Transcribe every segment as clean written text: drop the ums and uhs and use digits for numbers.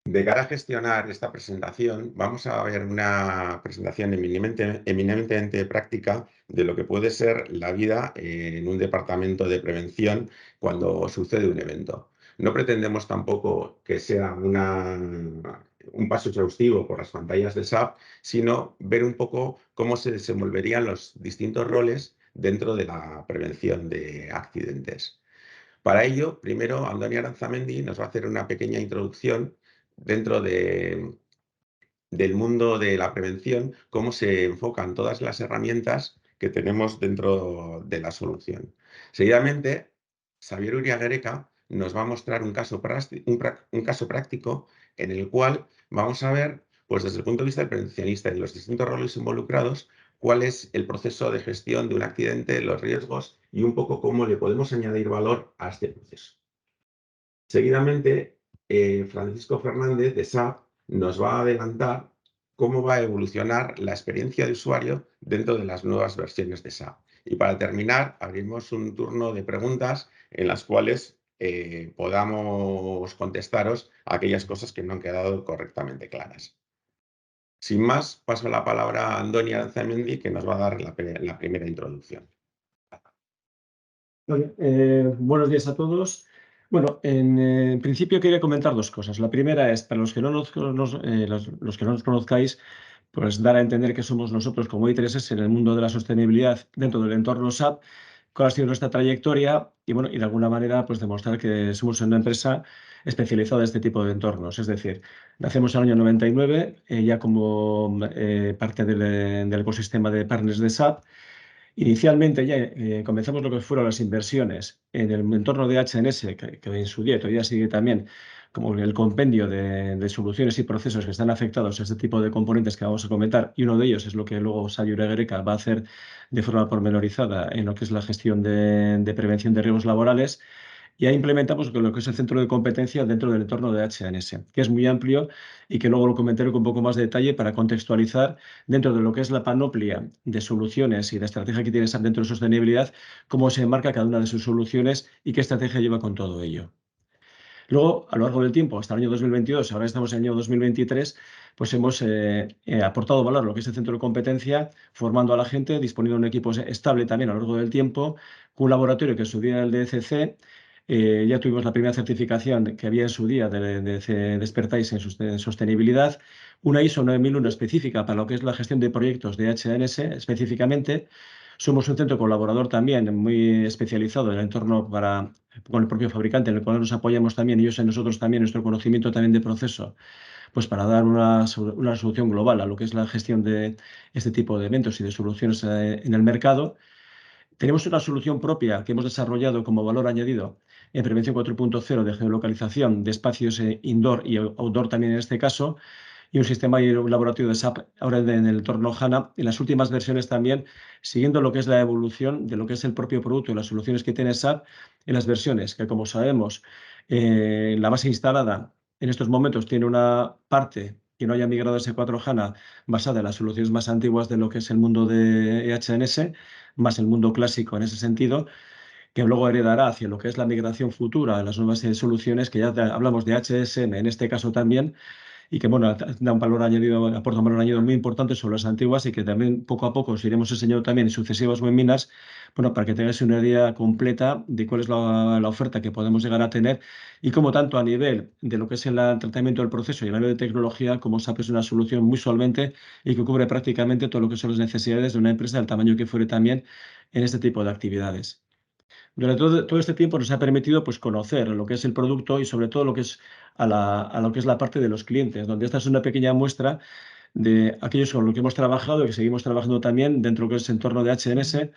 De cara a gestionar esta presentación, vamos a ver una presentación eminentemente práctica de lo que puede ser la vida en un departamento de prevención cuando sucede un evento. No pretendemos tampoco que sea un paso exhaustivo por las pantallas de SAP, sino ver un poco cómo se desenvolverían los distintos roles dentro de la prevención de accidentes. Para ello, primero, Andoni Aranzamendi nos va a hacer una pequeña introducción dentro del mundo de la prevención, cómo se enfocan todas las herramientas que tenemos dentro de la solución. Seguidamente, Xavier Uriagereka nos va a mostrar un caso práctico en el cual vamos a ver, pues desde el punto de vista del prevencionista y los distintos roles involucrados, cuál es el proceso de gestión de un accidente, los riesgos y un poco cómo le podemos añadir valor a este proceso. Seguidamente, Francisco Fernández de SAP nos va a adelantar cómo va a evolucionar la experiencia de usuario dentro de las nuevas versiones de SAP. Y para terminar, abrimos un turno de preguntas en las cuales podamos contestaros aquellas cosas que no han quedado correctamente claras. Sin más, paso la palabra a Andoni Aranzamendi, que nos va a dar la primera introducción. Vale, buenos días a todos. Bueno, en principio quería comentar dos cosas. La primera es, para los que no nos conozcáis, pues dar a entender que somos nosotros como I3S en el mundo de la sostenibilidad dentro del entorno SAP, cuál ha sido nuestra trayectoria y, bueno, y de alguna manera pues demostrar que somos una empresa especializada en este tipo de entornos. Es decir, nacemos en el año 99, ya como parte del ecosistema de partners de SAP. Inicialmente ya comenzamos lo que fueron las inversiones en el entorno de HNS, que en su día todavía sigue también como el compendio de soluciones y procesos que están afectados a este tipo de componentes que vamos a comentar, y uno de ellos es lo que luego Sayuri Gereka va a hacer de forma pormenorizada en lo que es la gestión de prevención de riesgos laborales. Y ahí implementamos lo que es el centro de competencia dentro del entorno de HNS, que es muy amplio y que luego lo comentaré con un poco más de detalle para contextualizar dentro de lo que es la panoplia de soluciones y de estrategia que tiene SAP dentro de sostenibilidad, cómo se enmarca cada una de sus soluciones y qué estrategia lleva con todo ello. Luego, a lo largo del tiempo, hasta el año 2022, ahora estamos en el año 2023, pues hemos aportado valor a lo que es el centro de competencia, formando a la gente, disponiendo de un equipo estable también a lo largo del tiempo, con un laboratorio que en su día era el DCC. Ya tuvimos la primera certificación que había en su día de Expertise en sostenibilidad, una ISO 9001 específica para lo que es la gestión de proyectos de HNS específicamente. Somos un centro colaborador también muy especializado en el entorno con el propio fabricante, en el cual nos apoyamos también, ellos en nosotros también, nuestro conocimiento también de proceso, pues para dar una solución global a lo que es la gestión de este tipo de eventos y de soluciones en el mercado. Tenemos una solución propia que hemos desarrollado como valor añadido en Prevención 4.0 de geolocalización de espacios indoor y outdoor también en este caso, y un sistema y un laboratorio de SAP ahora en el entorno HANA, en las últimas versiones también, siguiendo lo que es la evolución de lo que es el propio producto y las soluciones que tiene SAP en las versiones, que como sabemos, la base instalada en estos momentos tiene una parte que no haya migrado a S4 HANA basada en las soluciones más antiguas de lo que es el mundo de HNS, más el mundo clásico en ese sentido, que luego heredará hacia lo que es la migración futura, las nuevas soluciones, que ya hablamos de HSM en este caso también, y que bueno, da un valor añadido, aporta un valor añadido muy importante sobre las antiguas y que también poco a poco os iremos enseñando también en sucesivas webinars, bueno, para que tengáis una idea completa de cuál es la oferta que podemos llegar a tener y cómo tanto a nivel de lo que es el tratamiento del proceso y a nivel de tecnología, como SAP es una solución muy solvente y que cubre prácticamente todo lo que son las necesidades de una empresa del tamaño que fuere también en este tipo de actividades. Durante todo este tiempo nos ha permitido pues, conocer lo que es el producto y sobre todo lo que es a lo que es la parte de los clientes, donde esta es una pequeña muestra de aquellos con los que hemos trabajado y que seguimos trabajando también dentro de lo que es el entorno de HNS,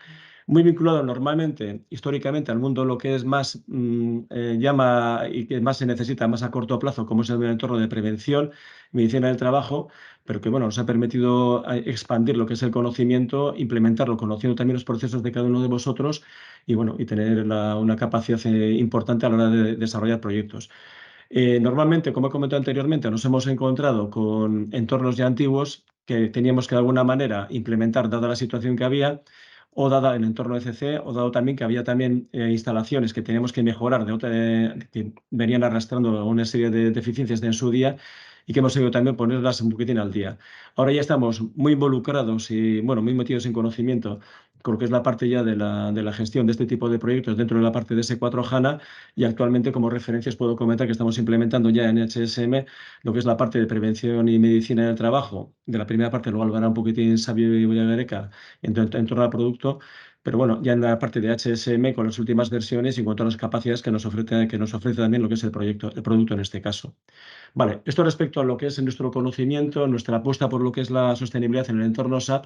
muy vinculado normalmente, históricamente, al mundo lo que es más llama y que más se necesita más a corto plazo, como es el entorno de prevención, medicina del trabajo, pero que bueno, nos ha permitido expandir lo que es el conocimiento, implementarlo, conociendo también los procesos de cada uno de vosotros y bueno, y tener una capacidad importante a la hora de desarrollar proyectos. Normalmente, como he comentado anteriormente, nos hemos encontrado con entornos ya antiguos que teníamos que de alguna manera implementar dada la situación que había, o dada el entorno ECC, o dado también que había también instalaciones que teníamos que mejorar, que venían arrastrando una serie de deficiencias en su día y que hemos seguido también ponerlas un poquitín al día. Ahora ya estamos muy involucrados y bueno, muy metidos en conocimiento con lo que es la parte ya de la gestión de este tipo de proyectos dentro de la parte de S4 HANA, y actualmente como referencias puedo comentar que estamos implementando ya en HSM lo que es la parte de prevención y medicina del trabajo. De la primera parte luego hablará un poquitín Sabio y Villavereca en torno al producto, pero bueno, ya en la parte de HSM con las últimas versiones y con todas las capacidades que nos ofrece también lo que es el producto en este caso. Vale, esto respecto a lo que es nuestro conocimiento, nuestra apuesta por lo que es la sostenibilidad en el entorno SAP.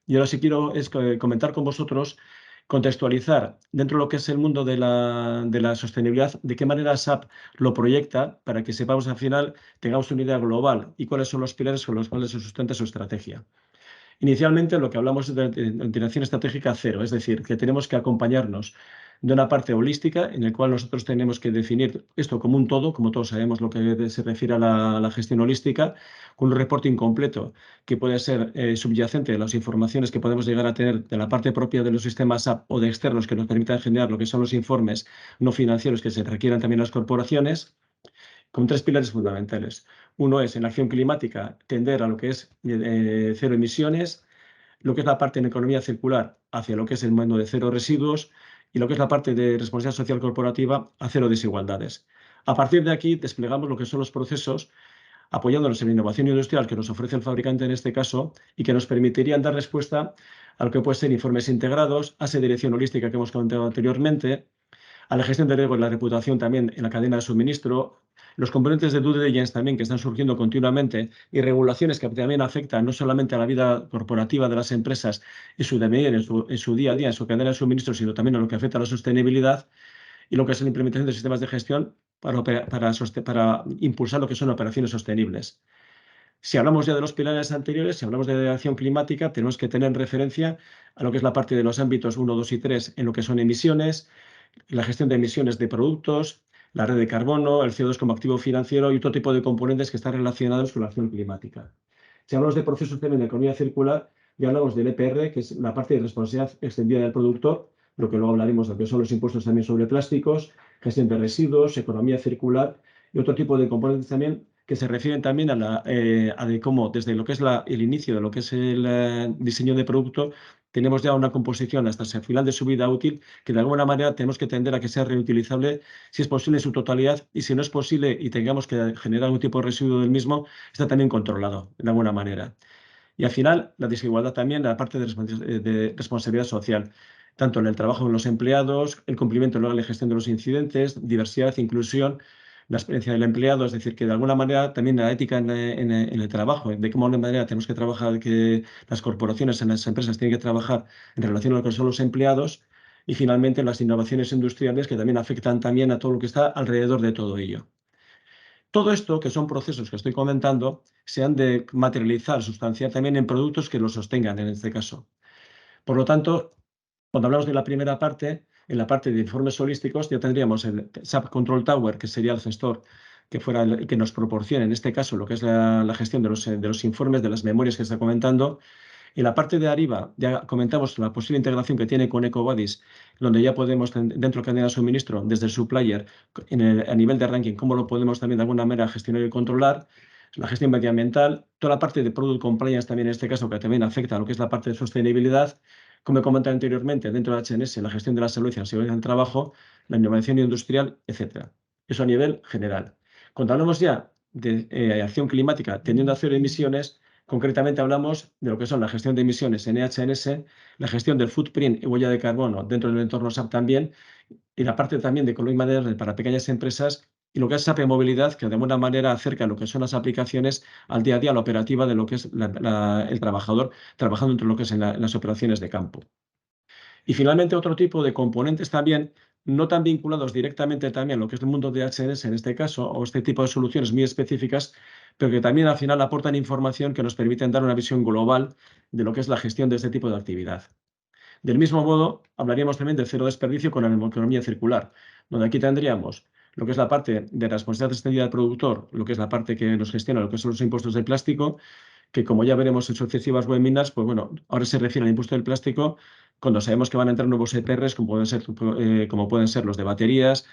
Y ahora sí quiero comentar con vosotros, contextualizar dentro de lo que es el mundo de la sostenibilidad, de qué manera SAP lo proyecta para que sepamos al final, tengamos una idea global y cuáles son los pilares con los cuales se sustenta su estrategia. Inicialmente, lo que hablamos es de dirección estratégica cero, es decir, que tenemos que acompañarnos de una parte holística en la cual nosotros tenemos que definir esto como un todo, como todos sabemos lo que se refiere a la gestión holística, con un reporting completo que puede ser subyacente de las informaciones que podemos llegar a tener de la parte propia de los sistemas SAP o de externos que nos permitan generar lo que son los informes no financieros que se requieran también las corporaciones, con tres pilares fundamentales. Uno es en acción climática, tender a lo que es cero emisiones, lo que es la parte en economía circular hacia lo que es el mundo de cero residuos y lo que es la parte de responsabilidad social corporativa a cero desigualdades. A partir de aquí desplegamos lo que son los procesos apoyándonos en la innovación industrial que nos ofrece el fabricante en este caso y que nos permitirían dar respuesta a lo que pueden ser informes integrados, a esa dirección holística que hemos comentado anteriormente, a la gestión de riesgo y la reputación también en la cadena de suministro, los componentes de due diligence también que están surgiendo continuamente y regulaciones que también afectan no solamente a la vida corporativa de las empresas y su devenir en su día a día, en su cadena de suministro, sino también a lo que afecta a la sostenibilidad y lo que es la implementación de sistemas de gestión para impulsar lo que son operaciones sostenibles. Si hablamos ya de los pilares anteriores, si hablamos de acción climática, tenemos que tener en referencia a lo que es la parte de los ámbitos 1, 2 y 3 en lo que son emisiones, la gestión de emisiones de productos, la red de carbono, el CO2 como activo financiero y otro tipo de componentes que están relacionados con la acción climática. Si hablamos de procesos también de economía circular, ya hablamos del EPR, que es la parte de responsabilidad extendida del productor, lo que luego hablaremos de lo que son los impuestos también sobre plásticos, gestión de residuos, economía circular y otro tipo de componentes también que se refieren también a de cómo desde lo que es el inicio de lo que es el diseño de producto tenemos ya una composición hasta el final de su vida útil que de alguna manera tenemos que tender a que sea reutilizable si es posible en su totalidad y si no es posible y tengamos que generar algún tipo de residuo del mismo, está también controlado de alguna manera. Y al final, la desigualdad también, la parte de responsabilidad social, tanto en el trabajo de los empleados, el cumplimiento legal y gestión de los incidentes, diversidad, inclusión, la experiencia del empleado, es decir, que de alguna manera también la ética en el trabajo, de qué manera tenemos que trabajar, que las corporaciones en las empresas tienen que trabajar en relación a lo que son los empleados y finalmente las innovaciones industriales que también afectan también a todo lo que está alrededor de todo ello. Todo esto, que son procesos que estoy comentando, se han de materializar, sustanciar también en productos que los sostengan en este caso. Por lo tanto, cuando hablamos de la primera parte, en la parte de informes holísticos ya tendríamos el SAP Control Tower, que sería el gestor que fuera el que nos proporcione, en este caso, lo que es la gestión de los informes, de las memorias que está comentando. En la parte de arriba ya comentamos la posible integración que tiene con EcoBuddies, donde ya podemos, dentro de la cadena de suministro, desde el supplier, a nivel de ranking, cómo lo podemos también de alguna manera gestionar y controlar. La gestión medioambiental, toda la parte de Product Compliance también en este caso, que también afecta a lo que es la parte de sostenibilidad. Como he comentado anteriormente, dentro de HNS, la gestión de la salud y la seguridad del trabajo, la innovación industrial, etcétera. Eso a nivel general. Cuando hablamos ya de acción climática, teniendo a cero emisiones, concretamente hablamos de lo que son la gestión de emisiones en EHS, la gestión del footprint y huella de carbono dentro del entorno SAP también, y la parte también de economía verde para pequeñas empresas y lo que es SAP Movilidad, que de alguna manera acerca lo que son las aplicaciones al día a día, la operativa de lo que es el trabajador trabajando entre lo que es en las operaciones de campo. Y finalmente otro tipo de componentes también, no tan vinculados directamente también a lo que es el mundo de HNS en este caso, o este tipo de soluciones muy específicas, pero que también al final aportan información que nos permiten dar una visión global de lo que es la gestión de este tipo de actividad. Del mismo modo, hablaríamos también del cero desperdicio con la economía circular, donde aquí tendríamos lo que es la parte de responsabilidad extendida del productor, lo que es la parte que nos gestiona, lo que son los impuestos de plástico, que, como ya veremos en sucesivas webinars, pues bueno, ahora se refiere al impuesto del plástico cuando sabemos que van a entrar nuevos EPRs, como pueden ser los de baterías,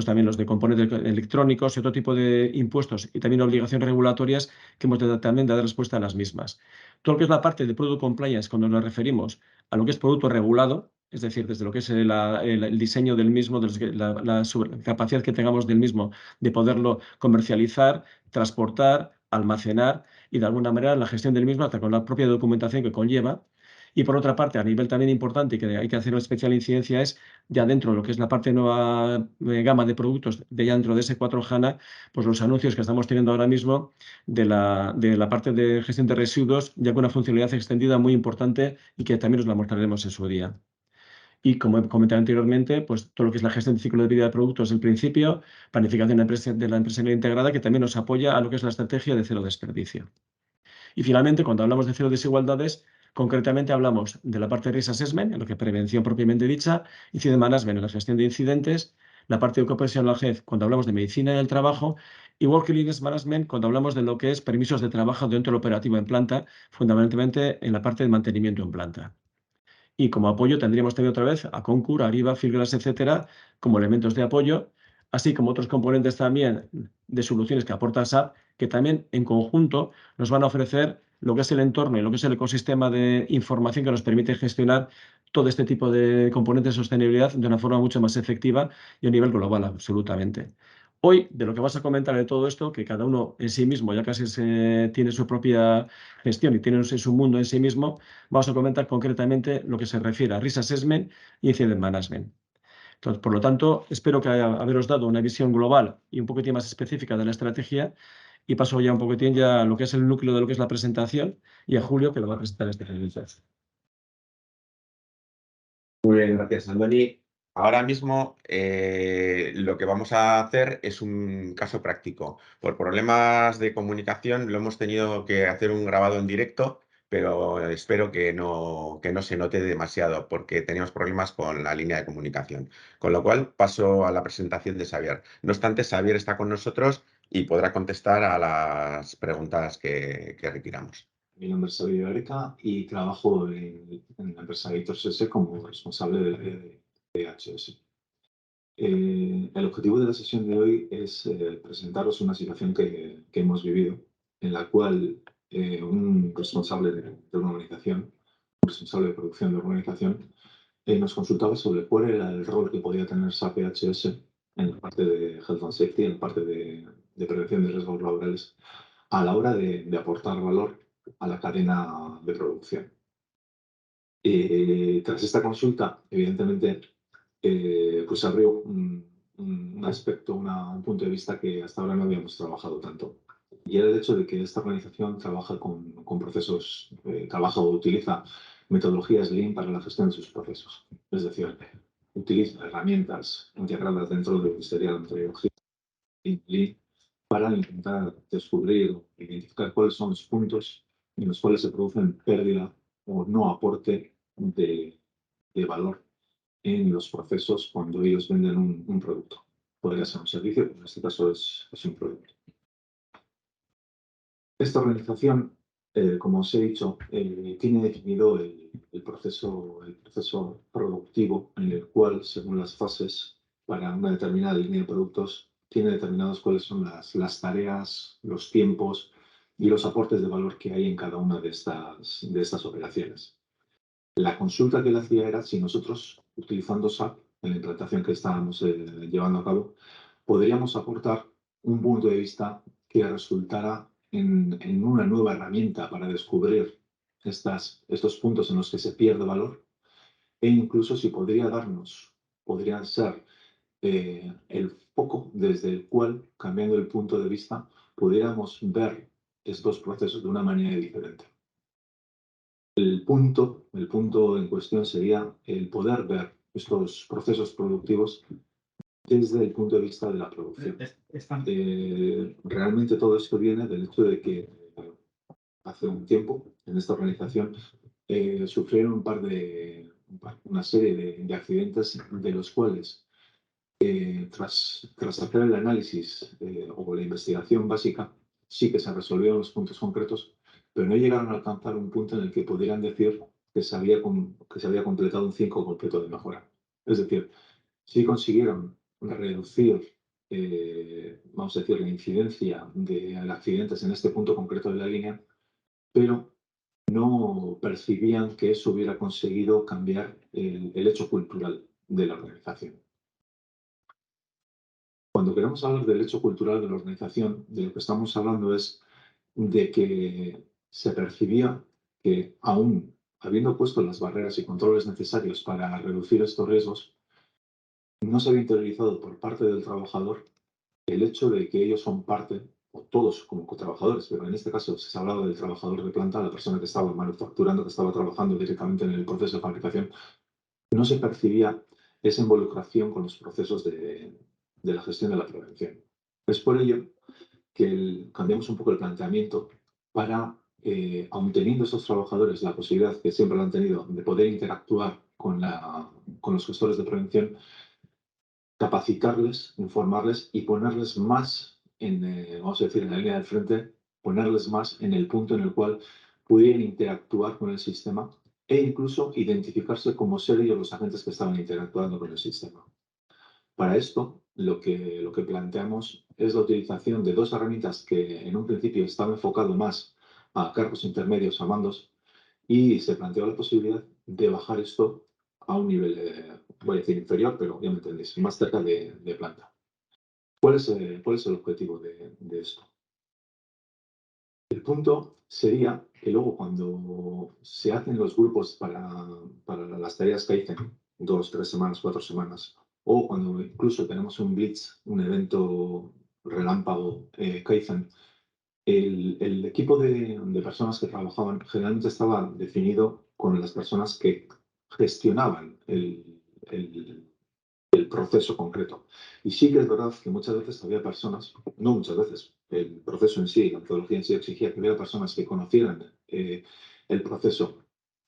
también los de componentes electrónicos y otro tipo de impuestos y también obligaciones regulatorias que hemos de también dar respuesta a las mismas. Todo lo que es la parte de Product Compliance, cuando nos referimos a lo que es producto regulado, es decir, desde lo que es el diseño del mismo, la capacidad que tengamos del mismo de poderlo comercializar, transportar, almacenar y de alguna manera la gestión del mismo hasta con la propia documentación que conlleva. Y por otra parte, a nivel también importante y que hay que hacer una especial incidencia es ya dentro de lo que es la parte nueva gama de productos de ya dentro de S4 HANA, pues los anuncios que estamos teniendo ahora mismo de la parte de gestión de residuos, ya con una funcionalidad extendida muy importante y que también os la mostraremos en su día. Y como he comentado anteriormente, pues todo lo que es la gestión de ciclo de vida de productos en principio, planificación de la empresa integrada, que también nos apoya a lo que es la estrategia de cero desperdicio. Y finalmente, cuando hablamos de cero desigualdades, concretamente hablamos de la parte de risk assessment, en lo que es prevención propiamente dicha, incident management en la gestión de incidentes, la parte de occupational health cuando hablamos de medicina del trabajo y work-life management cuando hablamos de lo que es permisos de trabajo dentro del operativo en planta, fundamentalmente en la parte de mantenimiento en planta. Y como apoyo tendríamos también otra vez a Concur, Ariba, Fieldglass, etcétera, como elementos de apoyo, así como otros componentes también de soluciones que aporta SAP, que también en conjunto nos van a ofrecer lo que es el entorno y lo que es el ecosistema de información que nos permite gestionar todo este tipo de componentes de sostenibilidad de una forma mucho más efectiva y a nivel global, absolutamente. Hoy, de lo que vas a comentar de todo esto, que cada uno en sí mismo ya casi tiene su propia gestión y tiene su mundo en sí mismo, vamos a comentar concretamente lo que se refiere a Risk Assessment y Incident Management. Entonces, por lo tanto, espero que haberos dado una visión global y un poquitín más específica de la estrategia y paso ya un poquitín ya a lo que es el núcleo de lo que es la presentación y a Julio, que lo va a presentar este ejercicio. Muy bien, gracias, Andoni. Ahora mismo lo que vamos a hacer es un caso práctico. Por problemas de comunicación lo hemos tenido que hacer un grabado en directo, pero espero que no se note demasiado porque teníamos problemas con la línea de comunicación. Con lo cual paso a la presentación de Xavier. No obstante, Xavier está con nosotros y podrá contestar a las preguntas que requiramos. Mi nombre es Xavier Areca y trabajo en la empresa Editors S como responsable del área de HS. El objetivo de la sesión de hoy es presentaros una situación que hemos vivido, en la cual un responsable de una organización, un responsable de producción de una organización, nos consultaba sobre cuál era el rol que podía tener SAP HS en la parte de Health and Safety, en la parte de prevención de riesgos laborales, a la hora de aportar valor a la cadena de producción. Tras esta consulta, evidentemente, pues abrió un aspecto, un punto de vista que hasta ahora no habíamos trabajado tanto. Y era el hecho de que esta organización trabaja con procesos, trabaja o utiliza metodologías Lean para la gestión de sus procesos. Es decir, utiliza herramientas integradas dentro de lo que sería la metodología Lean para intentar descubrir o identificar cuáles son los puntos en los cuales se producen pérdida o no aporte de valor en los procesos cuando ellos venden un producto. Podría ser un servicio, pero en este caso es un producto. Esta organización, como os he dicho, tiene definido el proceso productivo en el cual, según las fases, para una determinada línea de productos, tiene determinados cuáles son las tareas, los tiempos y los aportes de valor que hay en cada una de estas operaciones. La consulta que le hacía era si nosotros, utilizando SAP, en la implantación que estábamos llevando a cabo, podríamos aportar un punto de vista que resultara en una nueva herramienta para descubrir estos puntos en los que se pierde valor e incluso si podría ser el foco desde el cual, cambiando el punto de vista, pudiéramos ver estos procesos de una manera diferente. El punto en cuestión sería el poder ver estos procesos productivos desde el punto de vista de la producción. Realmente todo esto viene del hecho de que hace un tiempo en esta organización sufrieron una serie de accidentes de los cuales tras hacer el análisis o la investigación básica sí que se resolvieron los puntos concretos, pero no llegaron a alcanzar un punto en el que pudieran decir que se había completado un ciclo completo de mejora. Es decir, sí consiguieron reducir, vamos a decir, la incidencia de accidentes en este punto concreto de la línea, pero no percibían que eso hubiera conseguido cambiar el hecho cultural de la organización. Cuando queremos hablar del hecho cultural de la organización, de lo que estamos hablando es de que se percibía que aún habiendo puesto las barreras y controles necesarios para reducir estos riesgos, no se había interiorizado por parte del trabajador el hecho de que ellos son parte, o todos como cotrabajadores, pero en este caso se hablaba del trabajador de planta, la persona que estaba manufacturando, que estaba trabajando directamente en el proceso de fabricación, no se percibía esa involucración con los procesos de la gestión de la prevención. Es por ello que cambiamos un poco el planteamiento para, aun teniendo esos trabajadores la posibilidad que siempre lo han tenido de poder interactuar con los gestores de prevención, capacitarles, informarles y ponerles más vamos a decir, en la línea del frente, ponerles más en el punto en el cual pudieran interactuar con el sistema e incluso identificarse como ser ellos los agentes que estaban interactuando con el sistema. Para esto, lo que planteamos es la utilización de dos herramientas que en un principio estaba enfocado más a cargos intermedios, a mandos, y se planteó la posibilidad de bajar esto a un nivel, voy a decir inferior, pero ya me entendéis, más cerca de planta. ¿Cuál es el objetivo de esto? El punto sería que luego cuando se hacen los grupos para las tareas Kaizen, 2, 3 semanas, 4 semanas, o cuando incluso tenemos un blitz, un evento relámpago Kaizen, el equipo de personas que trabajaban generalmente estaba definido con las personas que gestionaban el proceso concreto. Y sí que es verdad que muchas veces había personas, no muchas veces, el proceso en sí, la metodología en sí exigía que hubiera personas que conocieran el proceso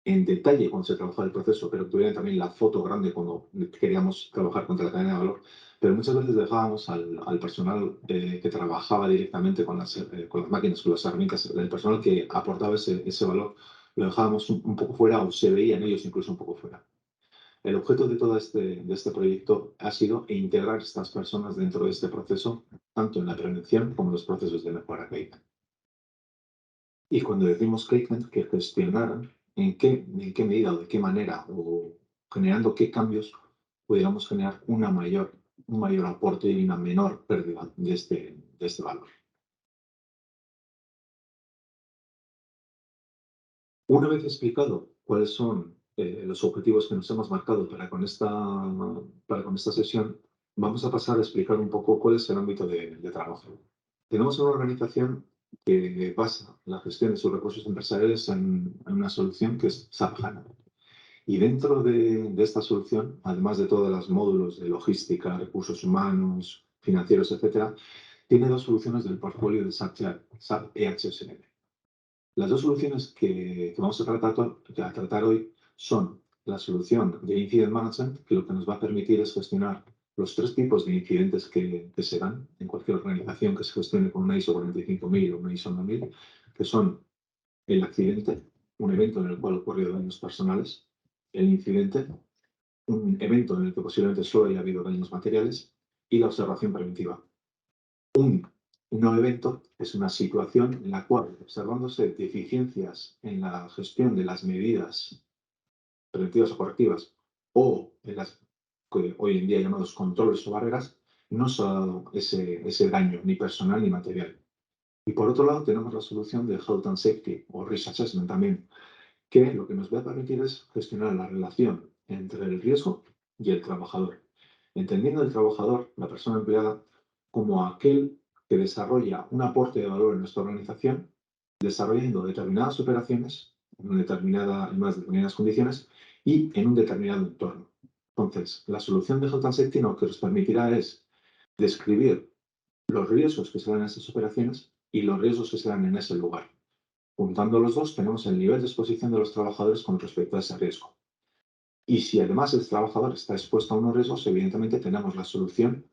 en detalle cuando se trabajaba el proceso, pero que tuvieran también la foto grande cuando queríamos trabajar contra la cadena de valor. Pero muchas veces dejábamos al personal que trabajaba directamente con las máquinas, con las herramientas, el personal que aportaba ese valor, lo dejábamos un poco fuera o se veían ellos incluso un poco fuera. El objeto de todo este proyecto ha sido integrar estas personas dentro de este proceso, tanto en la prevención como en los procesos de mejora Kaizen. Y cuando decimos Kaizen, que gestionaran en qué medida o de qué manera o generando qué cambios pudiéramos generar un mayor aporte y una menor pérdida de este valor. Una vez explicado cuáles son los objetivos que nos hemos marcado para con esta sesión, vamos a pasar a explicar un poco cuál es el ámbito de trabajo. Tenemos una organización que basa la gestión de sus recursos empresariales en una solución que es SAP HANA. Y dentro de esta solución, además de todos los módulos de logística, recursos humanos, financieros, etc., tiene dos soluciones del portfolio de SAP EHSM. Las dos soluciones que vamos a tratar hoy son la solución de Incident Management, que lo que nos va a permitir es gestionar los tres tipos de incidentes que se dan en cualquier organización que se gestione con una ISO 45000 o una ISO 9000, que son el accidente, un evento en el cual ocurrió daños personales, el incidente, un evento en el que posiblemente solo haya habido daños materiales, y la observación preventiva. Un nuevo evento es una situación en la cual, observándose deficiencias en la gestión de las medidas preventivas o correctivas o en las que hoy en día llamados controles o barreras, no se ha dado ese daño ni personal ni material. Y por otro lado tenemos la solución de Health and Safety o Risk Assessment también, que lo que nos va a permitir es gestionar la relación entre el riesgo y el trabajador, entendiendo el trabajador, la persona empleada, como aquel que desarrolla un aporte de valor en nuestra organización, desarrollando determinadas operaciones en unas determinadas condiciones y en un determinado entorno. Entonces, la solución de Health and Safety lo que nos permitirá es describir los riesgos que se dan en esas operaciones y los riesgos que se dan en ese lugar. Juntando los dos, tenemos el nivel de exposición de los trabajadores con respecto a ese riesgo. Y si además el trabajador está expuesto a unos riesgos, evidentemente tenemos la solución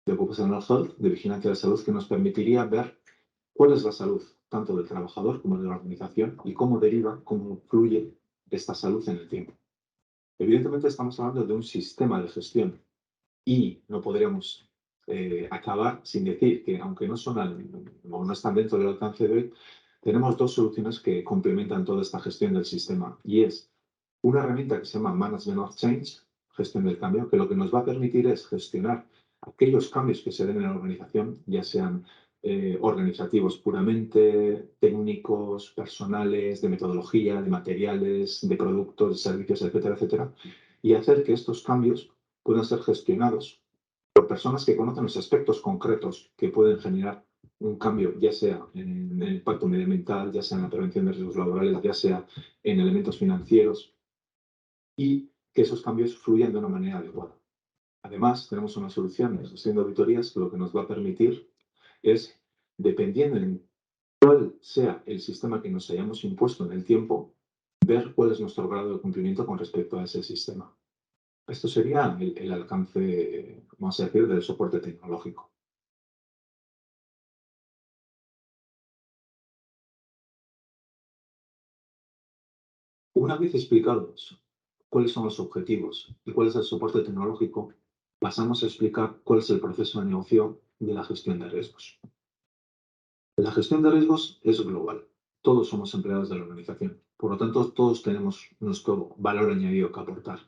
de Occupational Health, de vigilancia de salud, que nos permitiría ver cuál es la salud tanto del trabajador como de la organización y cómo deriva, cómo fluye esta salud en el tiempo. Evidentemente estamos hablando de un sistema de gestión y no podríamos acabar sin decir que, aunque no son o no están dentro del alcance de hoy, tenemos dos soluciones que complementan toda esta gestión del sistema. Y es una herramienta que se llama Management of Change, gestión del cambio, que lo que nos va a permitir es gestionar aquellos cambios que se den en la organización, ya sean organizativos puramente, técnicos, personales, de metodología, de materiales, de productos, de servicios, etcétera, etcétera, y hacer que estos cambios puedan ser gestionados por personas que conocen los aspectos concretos que pueden generar un cambio, ya sea en el impacto medioambiental, ya sea en la prevención de riesgos laborales, ya sea en elementos financieros, y que esos cambios fluyan de una manera adecuada. Además, tenemos una solución de gestión de auditorías que lo que nos va a permitir es, dependiendo en cuál sea el sistema que nos hayamos impuesto en el tiempo, ver cuál es nuestro grado de cumplimiento con respecto a ese sistema. Esto sería el alcance, vamos a decir, del soporte tecnológico. Una vez explicados cuáles son los objetivos y cuál es el soporte tecnológico, pasamos a explicar cuál es el proceso de negocio de la gestión de riesgos. La gestión de riesgos es global. Todos somos empleados de la organización. Por lo tanto, todos tenemos nuestro valor añadido que aportar.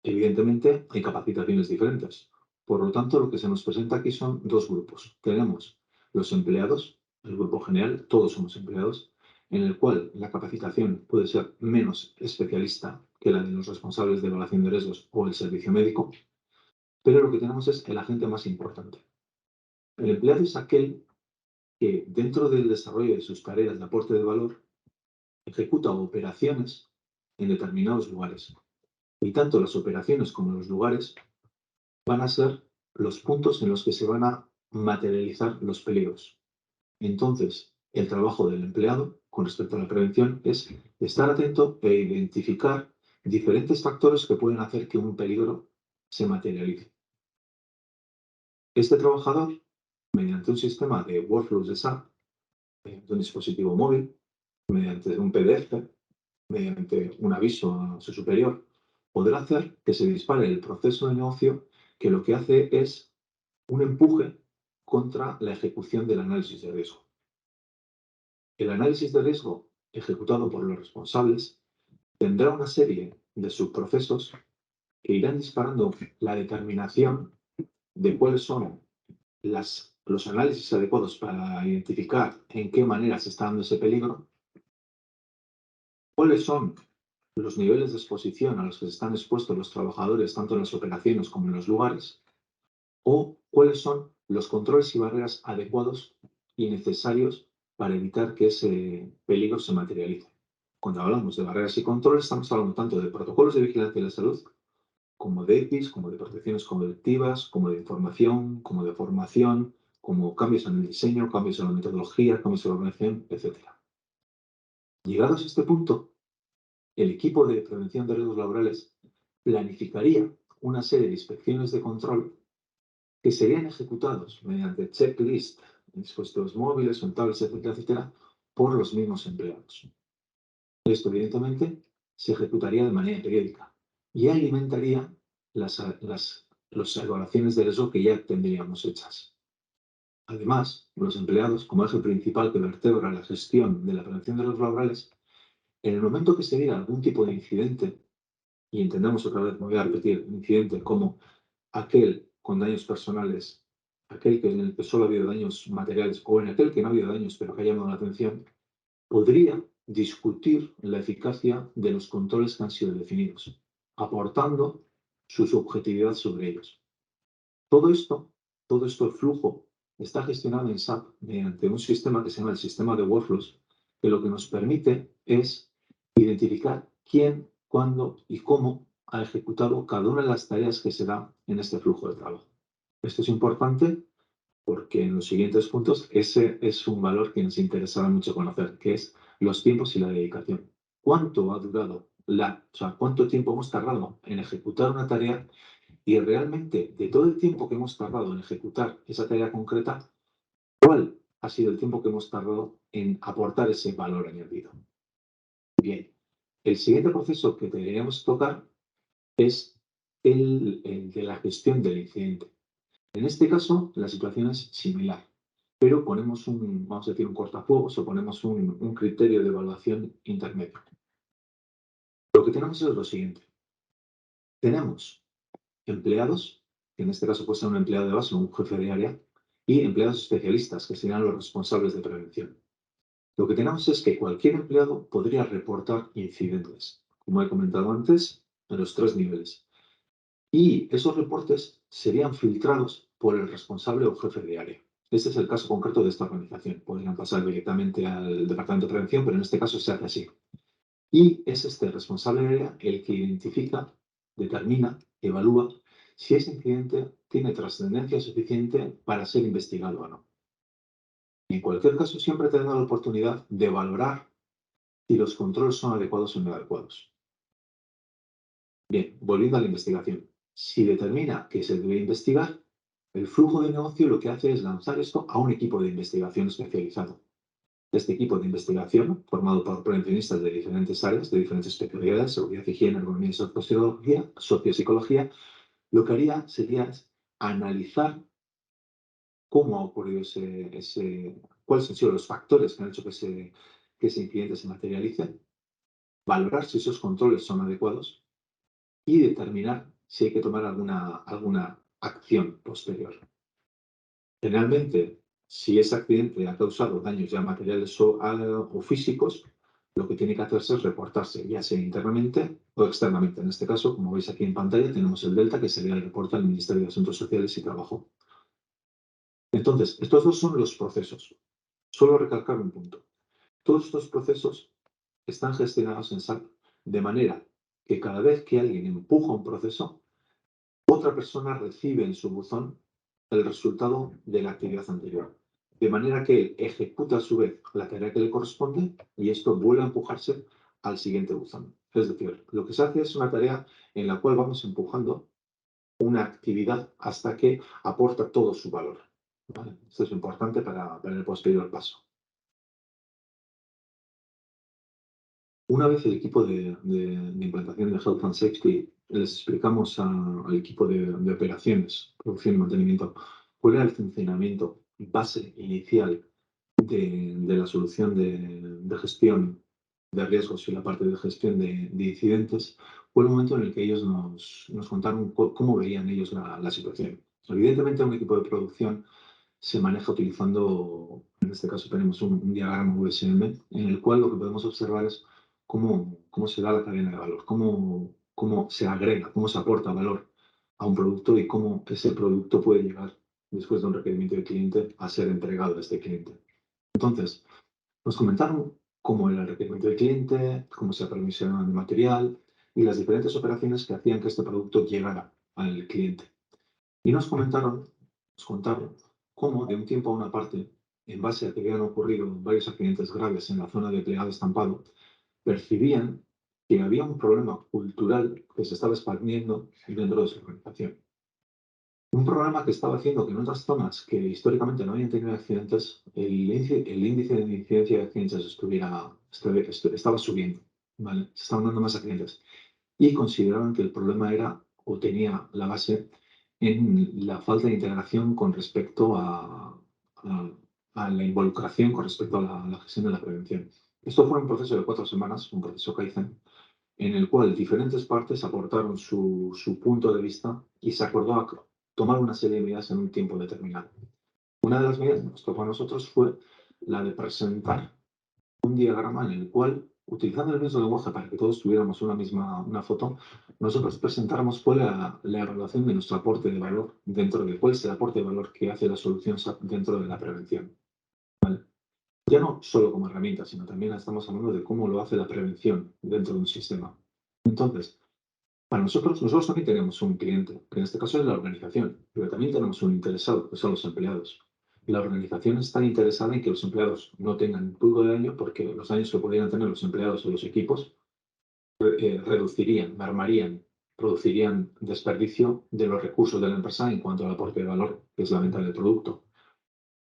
Evidentemente, hay capacitaciones diferentes. Por lo tanto, lo que se nos presenta aquí son dos grupos. Tenemos los empleados, el grupo general, todos somos empleados, en el cual la capacitación puede ser menos especialista que la de los responsables de evaluación de riesgos o el servicio médico, pero lo que tenemos es el agente más importante. El empleado es aquel que, dentro del desarrollo de sus tareas de aporte de valor, ejecuta operaciones en determinados lugares. Y tanto las operaciones como los lugares van a ser los puntos en los que se van a materializar los peligros. Entonces, el trabajo del empleado con respecto a la prevención es estar atento e identificar diferentes factores que pueden hacer que un peligro se materialice. Este trabajador, mediante un sistema de workflows de SAP, mediante un dispositivo móvil, mediante un PDF, mediante un aviso a su superior, podrá hacer que se dispare el proceso de negocio que lo que hace es un empuje contra la ejecución del análisis de riesgo. El análisis de riesgo ejecutado por los responsables tendrá una serie de subprocesos que irán disparando la determinación de cuáles son los análisis adecuados para identificar en qué manera se está dando ese peligro, cuáles son los niveles de exposición a los que se están expuestos los trabajadores tanto en las operaciones como en los lugares, o cuáles son los controles y barreras adecuados y necesarios para evitar que ese peligro se materialice. Cuando hablamos de barreras y controles, estamos hablando tanto de protocolos de vigilancia de la salud, como de EPIs, como de protecciones colectivas, como de información, como de formación, como cambios en el diseño, cambios en la metodología, cambios en la organización, etc. Llegados a este punto, el equipo de prevención de riesgos laborales planificaría una serie de inspecciones de control que serían ejecutados mediante checklist en dispositivos móviles, en tablets, etcétera, etcétera, por los mismos empleados. Esto, evidentemente, se ejecutaría de manera periódica y alimentaría las evaluaciones de riesgo que ya tendríamos hechas. Además, los empleados, como eje principal que vertebra la gestión de la prevención de riesgos laborales, en el momento que se diera algún tipo de incidente, y entendemos otra vez, me voy a repetir, incidente como aquel con daños personales, aquel en el que solo ha habido daños materiales o en aquel que no ha habido daños pero que ha llamado la atención, podría discutir la eficacia de los controles que han sido definidos, aportando su subjetividad sobre ellos. Todo esto, el flujo, está gestionado en SAP mediante un sistema que se llama el sistema de workflows, que lo que nos permite es identificar quién, cuándo y cómo ha ejecutado cada una de las tareas que se da en este flujo de trabajo. Esto es importante porque en los siguientes puntos ese es un valor que nos interesará mucho conocer, que es los tiempos y la dedicación. ¿Cuánto ha durado cuánto tiempo hemos tardado en ejecutar una tarea? Y realmente, de todo el tiempo que hemos tardado en ejecutar esa tarea concreta, ¿cuál ha sido el tiempo que hemos tardado en aportar ese valor añadido. Bien, el siguiente proceso que deberíamos tocar es el de la gestión del incidente. En este caso, la situación es similar, pero ponemos vamos a decir, un cortafuegos o ponemos un criterio de evaluación intermedio. Lo que tenemos es lo siguiente. Tenemos empleados, que en este caso puede ser un empleado de base o un jefe de área, y empleados especialistas, que serían los responsables de prevención. Lo que tenemos es que cualquier empleado podría reportar incidentes, como he comentado antes, en los 3 niveles. Y esos reportes serían filtrados por el responsable o jefe de área. Este es el caso concreto de esta organización. Podrían pasar directamente al departamento de prevención, pero en este caso se hace así. Y es este responsable de área el que identifica, determina, evalúa si ese incidente tiene trascendencia suficiente para ser investigado o no. En cualquier caso, siempre teniendo la oportunidad de valorar si los controles son adecuados o inadecuados. Bien, volviendo a la investigación. Si determina que se debe investigar, el flujo de negocio lo que hace es lanzar esto a un equipo de investigación especializado. Este equipo de investigación, formado por prevencionistas de diferentes áreas, de diferentes especialidades, seguridad, higiene, ergonomía y sociopsicología, lo que haría sería analizar cómo ha ocurrido cuáles han sido los factores que han hecho que ese incidente se materialice, valorar si esos controles son adecuados y determinar si hay que tomar alguna acción posterior. Generalmente, si ese accidente ha causado daños ya materiales o físicos, lo que tiene que hacerse es reportarse, ya sea internamente o externamente. En este caso, como veis aquí en pantalla, tenemos el Delta, que sería el reporte al Ministerio de Asuntos Sociales y Trabajo. Entonces, estos dos son los procesos. Solo recalcar un punto. Todos estos procesos están gestionados en SAP de manera que cada vez que alguien empuja un proceso, otra persona recibe en su buzón el resultado de la actividad anterior. De manera que él ejecuta a su vez la tarea que le corresponde y esto vuelve a empujarse al siguiente buzón. Es decir, lo que se hace es una tarea en la cual vamos empujando una actividad hasta que aporta todo su valor. ¿Vale? Esto es importante para el posterior paso. Una vez el equipo de implantación de Health and Safety les explicamos al equipo de operaciones, producción y mantenimiento, cuál era el funcionamiento base inicial de la solución de gestión de riesgos y la parte de gestión de incidentes, fue el momento en el que ellos nos contaron cómo veían ellos la situación. Evidentemente, un equipo de producción se maneja utilizando, en este caso tenemos un diagrama VSM, en el cual lo que podemos observar es cómo se da la cadena de valor, cómo se agrega, cómo se aporta valor a un producto y cómo ese producto puede llegar, después de un requerimiento del cliente, a ser entregado a este cliente. Entonces, nos comentaron cómo era el requerimiento del cliente, cómo se aprovisionaba el material y las diferentes operaciones que hacían que este producto llegara al cliente. Y nos contaron cómo de un tiempo a una parte, en base a que habían ocurrido varios accidentes graves en la zona de plegado estampado, percibían que había un problema cultural que se estaba expandiendo dentro de su organización. Un problema que estaba haciendo que en otras zonas que históricamente no habían tenido accidentes, el índice de incidencia de accidentes estaba subiendo, ¿vale? Se estaban dando más accidentes. Y consideraban que el problema era o tenía la base en la falta de integración con respecto a la involucración con respecto a la gestión de la prevención. Esto fue un proceso de 4 semanas, un proceso Kaizen, en el cual diferentes partes aportaron su punto de vista y se acordó tomar una serie de medidas en un tiempo determinado. Una de las medidas que nos tocó a nosotros fue la de presentar un diagrama en el cual, utilizando el mismo lenguaje para que todos tuviéramos una foto, nosotros presentáramos cuál era la evaluación de nuestro aporte de valor dentro de cuál es el aporte de valor que hace la solución SAP dentro de la prevención. ¿Vale? Ya no solo como herramienta, sino también estamos hablando de cómo lo hace la prevención dentro de un sistema. Entonces, para nosotros también tenemos un cliente, que en este caso es la organización, pero también tenemos un interesado, que son los empleados. Y la organización está interesada en que los empleados no tengan ningún de daño, porque los daños que podrían tener los empleados o los equipos reducirían, mermarían, producirían desperdicio de los recursos de la empresa en cuanto al aporte de valor, que es la venta del producto.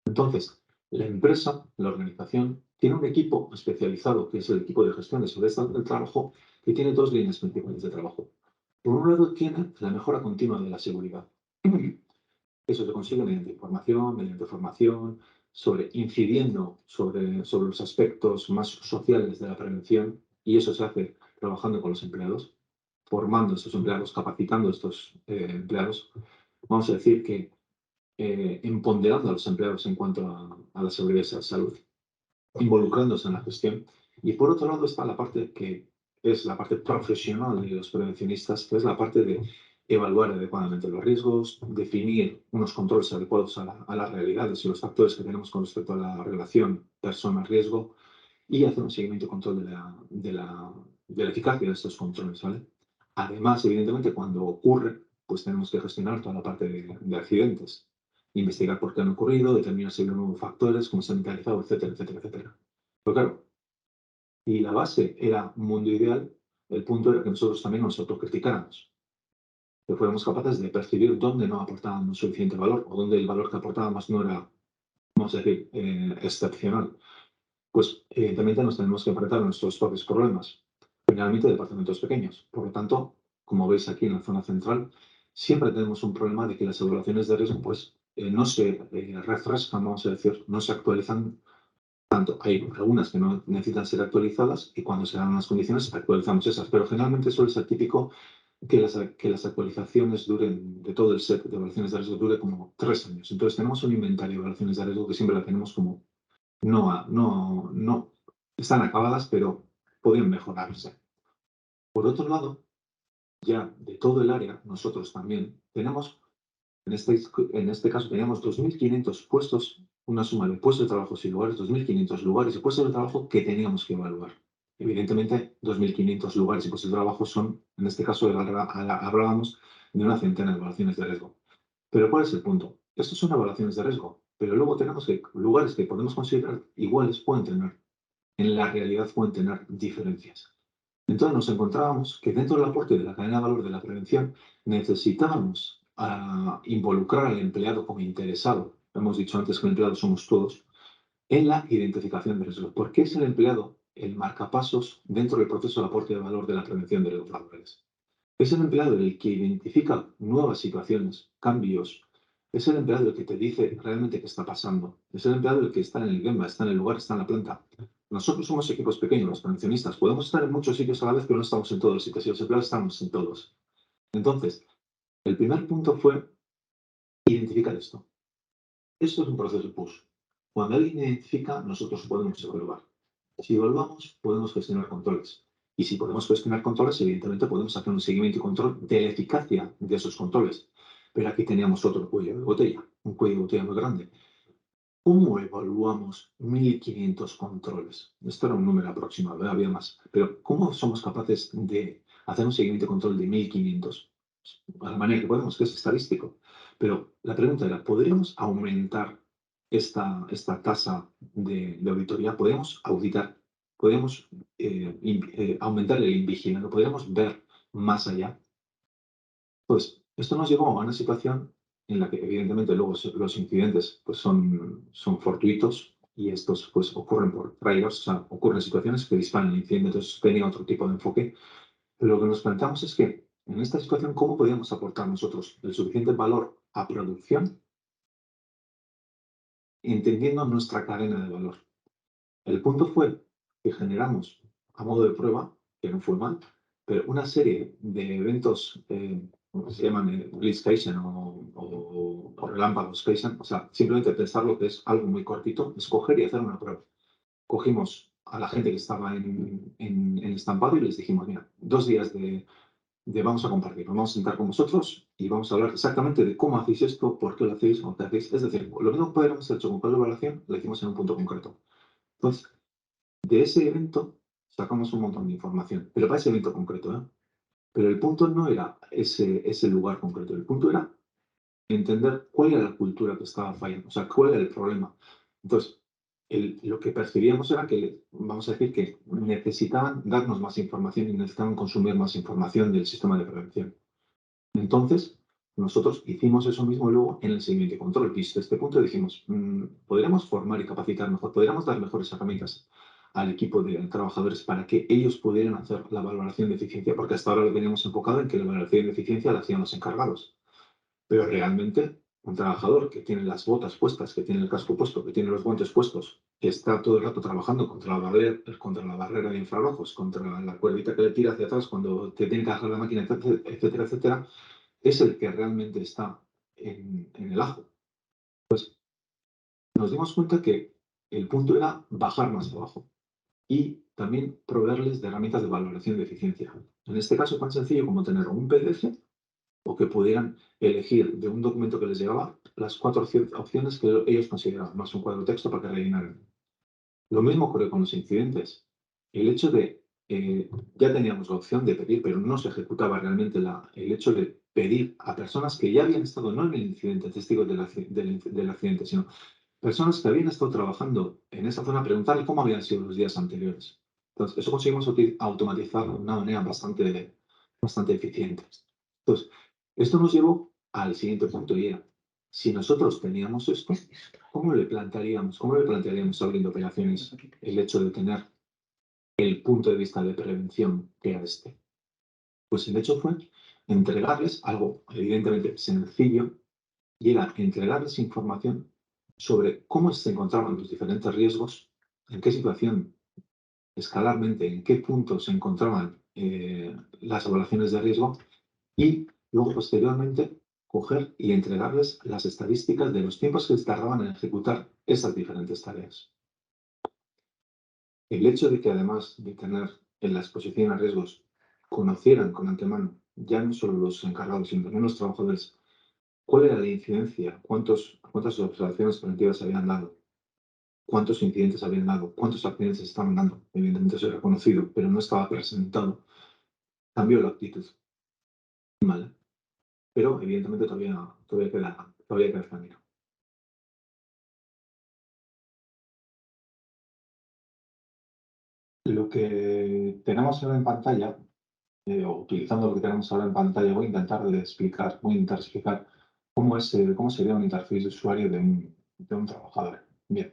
Entonces, La empresa, la organización, tiene un equipo especializado, que es el equipo de gestión de seguridad del trabajo, que tiene dos líneas principales de trabajo. Por un lado, tiene la mejora continua de la seguridad. Eso se consigue mediante información, mediante formación, incidiendo sobre los aspectos más sociales de la prevención, y eso se hace trabajando con los empleados, formando a estos empleados, capacitando a estos empleados. Vamos a decir que empoderando a los empleados en cuanto a la seguridad y la salud, involucrándose en la gestión. Y por otro lado está la parte que es la parte profesional de los prevencionistas, que es la parte de evaluar adecuadamente los riesgos, definir unos controles adecuados a las realidades y los factores que tenemos con respecto a la relación persona-riesgo y hacer un seguimiento y control de la eficacia de estos controles, ¿vale? Además, evidentemente, cuando ocurre, pues tenemos que gestionar toda la parte de accidentes, investigar por qué han ocurrido, determinar si hay nuevos factores, cómo se han mentalizado, etcétera, etcétera, etcétera. Pero claro, y la base era un mundo ideal, el punto era que nosotros también nos autocriticáramos, que fuéramos capaces de percibir dónde no aportábamos suficiente valor o dónde el valor que aportábamos no era, vamos a decir, excepcional. Pues evidentemente nos tenemos que enfrentar a nuestros propios problemas, generalmente departamentos pequeños. Por lo tanto, como veis aquí en la zona central, siempre tenemos un problema de que las evaluaciones de riesgo pues, no se refrescan, vamos a decir, no se actualizan tanto. Hay algunas que no necesitan ser actualizadas y cuando se dan las condiciones actualizamos esas, pero generalmente suele ser típico que las actualizaciones duren, de todo el set de evaluaciones de riesgo, dure como 3 años. Entonces tenemos un inventario de evaluaciones de riesgo que siempre la tenemos como no están acabadas, pero podrían mejorarse. Por otro lado, ya de todo el área, nosotros también tenemos, en este caso teníamos 2.500 puestos, una suma de puestos de trabajo y lugares, 2.500 lugares y puestos de trabajo que teníamos que evaluar. Evidentemente, 2.500 lugares y puestos de trabajo son, en este caso, hablábamos de una centena de evaluaciones de riesgo. Pero ¿cuál es el punto? Estos son evaluaciones de riesgo, pero luego tenemos que lugares que podemos considerar iguales en la realidad pueden tener diferencias. Entonces nos encontrábamos que dentro del aporte de la cadena de valor de la prevención necesitábamos involucrar al empleado como interesado. Hemos dicho antes que el empleado somos todos, en la identificación de riesgos. ¿Por qué es el empleado el marcapasos dentro del proceso de aporte de valor de la prevención de riesgos laborales? Es el empleado el que identifica nuevas situaciones, cambios. Es el empleado el que te dice realmente qué está pasando. Es el empleado el que está en el gemba, está en el lugar, está en la planta. Nosotros somos equipos pequeños, los prevencionistas. Podemos estar en muchos sitios a la vez, pero no estamos en todos los sitios. Y los empleados estamos en todos. Entonces, el primer punto fue identificar esto. Esto es un proceso push. Cuando alguien identifica, nosotros podemos evaluar. Si evaluamos, podemos gestionar controles. Y si podemos gestionar controles, evidentemente podemos hacer un seguimiento y control de la eficacia de esos controles. Pero aquí teníamos otro cuello de botella, un cuello de botella muy grande. ¿Cómo evaluamos 1.500 controles? Esto era un número aproximado, había más. Pero ¿cómo somos capaces de hacer un seguimiento y control de 1.500? A la manera que podemos, que es estadístico. Pero la pregunta era, ¿podríamos aumentar esta tasa de auditoría? ¿Podríamos auditar? ¿Podríamos aumentar el invigilando? ¿Podríamos ver más allá? Pues esto nos llevó a una situación en la que evidentemente luego los incidentes pues son fortuitos y estos pues ocurren por trailers, o sea, ocurren situaciones que disparan el incidente, entonces tenía otro tipo de enfoque. Pero lo que nos planteamos es que en esta situación, ¿cómo podríamos aportar nosotros el suficiente valor a producción entendiendo nuestra cadena de valor? El punto fue que generamos, a modo de prueba, que no fue mal, pero una serie de eventos, ¿cómo se llaman? Blitz Kaizen o relámpagos Kaizen, o sea, simplemente pensar lo que es algo muy cortito, escoger y hacer una prueba. Cogimos a la gente que estaba en estampado y les dijimos, mira, 2 días de vamos a compartir, nos vamos a sentar con vosotros y vamos a hablar exactamente de cómo hacéis esto, por qué lo hacéis, cómo lo hacéis. Es decir, lo mismo que podríamos haber hecho con cualquier evaluación, lo hicimos en un punto concreto. Entonces, de ese evento sacamos un montón de información, pero para ese evento concreto, ¿eh? Pero el punto no era ese lugar concreto, el punto era entender cuál era la cultura que estaba fallando, o sea, cuál era el problema. Entonces, lo que percibíamos era que, vamos a decir, que necesitaban darnos más información y necesitaban consumir más información del sistema de prevención. Entonces, nosotros hicimos eso mismo luego en el seguimiento y control. Y desde este punto dijimos, podríamos formar y capacitar mejor, podríamos dar mejores herramientas al equipo de trabajadores para que ellos pudieran hacer la valoración de eficiencia, porque hasta ahora lo teníamos enfocado en que la valoración de eficiencia la hacían los encargados. Pero realmente un trabajador que tiene las botas puestas, que tiene el casco puesto, que tiene los guantes puestos, que está todo el rato trabajando contra la barrera de infrarrojos, contra la cuerdita que le tira hacia atrás cuando te tiene que bajar la máquina, etcétera, etcétera, es el que realmente está en el ajo. Nos dimos cuenta que el punto era bajar más abajo y también proveerles de herramientas de valoración de eficiencia. En este caso, tan sencillo como tener un PDF o que pudieran elegir de un documento que les llegaba las 4 opciones que ellos consideraban, más un cuadro de texto para que rellenaran. Lo mismo ocurre con los incidentes. El hecho de, ya teníamos la opción de pedir, pero no se ejecutaba realmente el hecho de pedir a personas que ya habían estado, no en el incidente, testigos del accidente, sino personas que habían estado trabajando en esa zona, preguntarle cómo habían sido los días anteriores. Entonces, eso conseguimos automatizarlo de una manera bastante eficiente. Entonces, esto nos llevó al siguiente punto y era, si nosotros teníamos esto, ¿cómo le plantearíamos abriendo operaciones el hecho de tener el punto de vista de prevención que era este? Pues el hecho fue entregarles algo evidentemente sencillo y era entregarles información sobre cómo se encontraban los diferentes riesgos, en qué situación escalarmente, en qué punto se encontraban las evaluaciones de riesgo y luego posteriormente coger y entregarles las estadísticas de los tiempos que les tardaban en ejecutar esas diferentes tareas. El hecho de que además de tener en la exposición a riesgos conocieran con antemano, ya no solo los encargados, sino también los trabajadores, cuál era la incidencia, cuántas observaciones preventivas habían dado, cuántos incidentes habían dado, cuántos accidentes estaban dando. Evidentemente eso era conocido, pero no estaba presentado. Cambió la actitud. ¿Vale? Pero evidentemente todavía queda camino. Lo que tenemos ahora en pantalla, o utilizando lo que tenemos ahora en pantalla, voy a intentar explicar cómo sería un interfaz de usuario de un trabajador. Bien,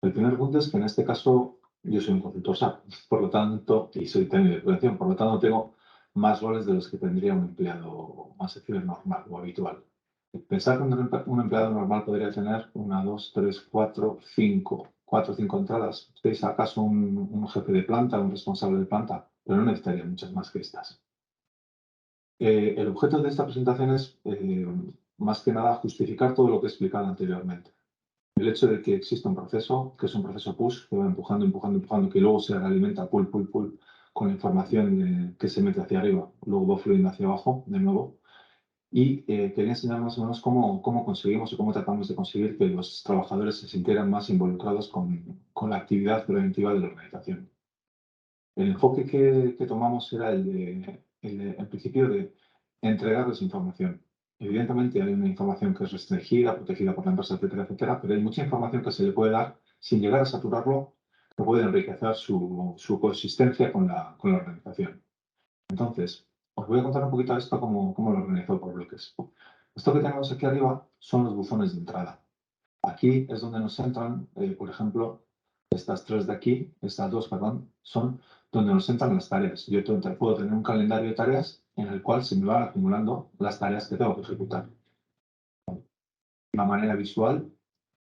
el primer punto es que en este caso yo soy un consultor SAP, por lo tanto, y soy técnico de prevención, por lo tanto tengo más roles de los que tendría un empleado más normal o habitual. Pensar que un empleado normal podría tener 1, 2, 3, 4 o 5 entradas. ¿Tenéis acaso un jefe de planta, un responsable de planta? Pero no necesitaría muchas más que estas. El objeto de esta presentación es, más que nada, justificar todo lo que he explicado anteriormente. El hecho de que exista un proceso, que es un proceso push, que va empujando, que luego se realimenta pull, con la información que se mete hacia arriba, luego va fluyendo hacia abajo de nuevo. Y quería enseñar más o menos cómo conseguimos y cómo tratamos de conseguir que los trabajadores se sintieran más involucrados con la actividad preventiva de la organización. El enfoque que tomamos era el principio de entregarles información. Evidentemente hay una información que es restringida, protegida por la empresa, etcétera, etcétera, pero hay mucha información que se le puede dar sin llegar a saturarlo, que puede enriquecer su consistencia con la organización. Entonces, os voy a contar un poquito esto cómo lo organizo por bloques. Esto que tenemos aquí arriba son los buzones de entrada. Aquí es donde nos entran, por ejemplo, estas dos, perdón, son donde nos entran las tareas. Yo puedo tener un calendario de tareas en el cual se me van acumulando las tareas que tengo que ejecutar. Una manera visual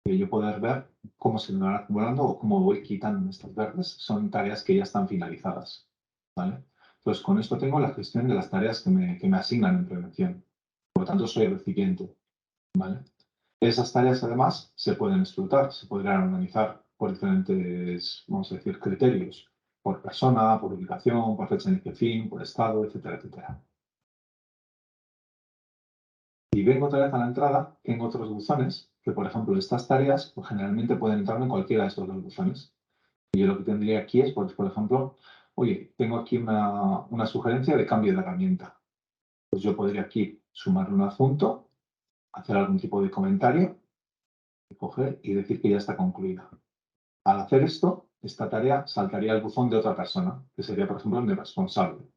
de yo poder ver cómo se me van acumulando o cómo voy quitando estas verdes son tareas que ya están finalizadas. ¿Vale? Pues con esto tengo la gestión de las tareas que me asignan en prevención. Por lo tanto, soy el recipiente. ¿Vale? Esas tareas, además, se pueden explotar, se podrían organizar por diferentes, vamos a decir, criterios. Por persona, por ubicación, por fecha de inicio fin, por estado, etcétera, etcétera. Y vengo otra vez a la entrada, tengo otros buzones, que por ejemplo, estas tareas pues, generalmente pueden entrar en cualquiera de estos dos buzones. Y yo lo que tendría aquí es, pues, por ejemplo, oye, tengo aquí una sugerencia de cambio de herramienta. Pues yo podría aquí sumar un adjunto, hacer algún tipo de comentario, coger y decir que ya está concluida. Al hacer esto, esta tarea saltaría al buzón de otra persona, que sería, por ejemplo, el de responsable.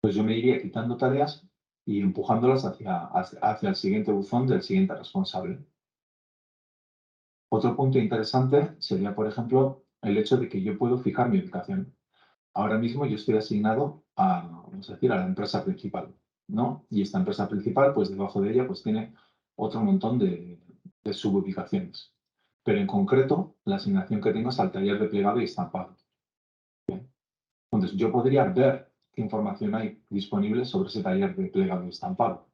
Pues yo me iría quitando tareas y empujándolas hacia el siguiente buzón del siguiente responsable. Otro punto interesante sería, por ejemplo, el hecho de que yo puedo fijar mi ubicación. Ahora mismo yo estoy asignado vamos a decir, a la empresa principal, ¿no? Y esta empresa principal, pues debajo de ella, pues tiene otro montón de sububicaciones. Pero en concreto, la asignación que tengo es al taller de plegado y estampado. Bien. Entonces, yo podría ver qué información hay disponible sobre ese taller de plegado y estampado.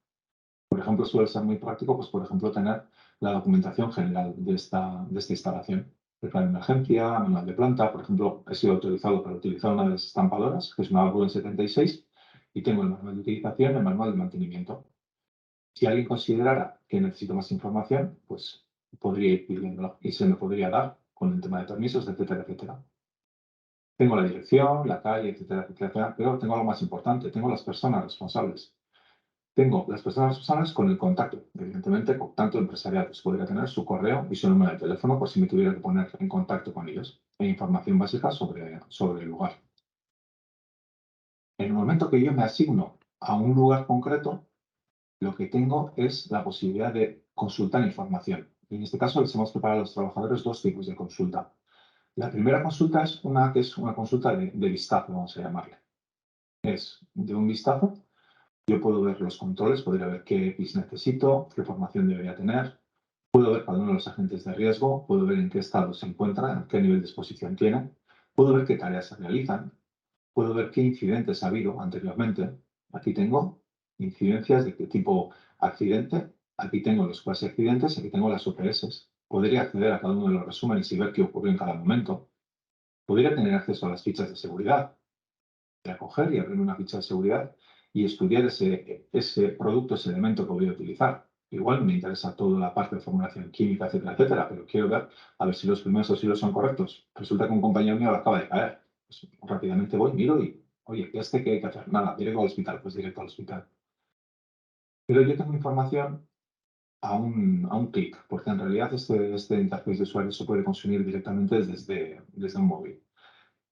Por ejemplo, suele ser muy práctico, pues, por ejemplo, tener la documentación general de esta instalación. El plan de emergencia, manual de planta. Por ejemplo, he sido autorizado para utilizar una de las estampadoras, que es una Bauer 76, y tengo el manual de utilización y el manual de mantenimiento. Si alguien considerara que necesito más información, pues podría ir pidiéndolo y se me podría dar con el tema de permisos, etcétera, etcétera. Tengo la dirección, la calle, etcétera, etcétera, pero tengo algo más importante, tengo las personas responsables. Tengo las personas responsables con el contacto, evidentemente, con tanto empresarial, pues podría tener su correo y su número de teléfono por si me tuviera que poner en contacto con ellos, e información básica sobre el lugar. En el momento que yo me asigno a un lugar concreto, lo que tengo es la posibilidad de consultar información. Y en este caso les hemos preparado a los trabajadores dos tipos de consulta. La primera consulta es una consulta de vistazo, vamos a llamarle. Es de un vistazo. Yo puedo ver los controles, podría ver qué EPIs necesito, qué formación debería tener, puedo ver cada uno de los agentes de riesgo, puedo ver en qué estado se encuentra, qué nivel de exposición tiene, puedo ver qué tareas se realizan, puedo ver qué incidentes ha habido anteriormente. Aquí tengo incidencias de qué tipo accidente, aquí tengo los cuasi accidentes, aquí tengo las OPS. Podría acceder a cada uno de los resúmenes y ver qué ocurrió en cada momento. Podría tener acceso a las fichas de seguridad, coger y abrir una ficha de seguridad y estudiar ese producto, ese elemento que voy a utilizar. Igual me interesa toda la parte de formulación química, etcétera, etcétera, pero quiero ver a ver si los primeros auxilios son correctos. Resulta que un compañero mío acaba de caer. Pues rápidamente voy, miro y, oye, ¿qué hay que hacer? Nada, directo al hospital, pues directo al hospital. Pero yo tengo información a un clic, porque en realidad este interfaz de usuario se puede consumir directamente desde un móvil.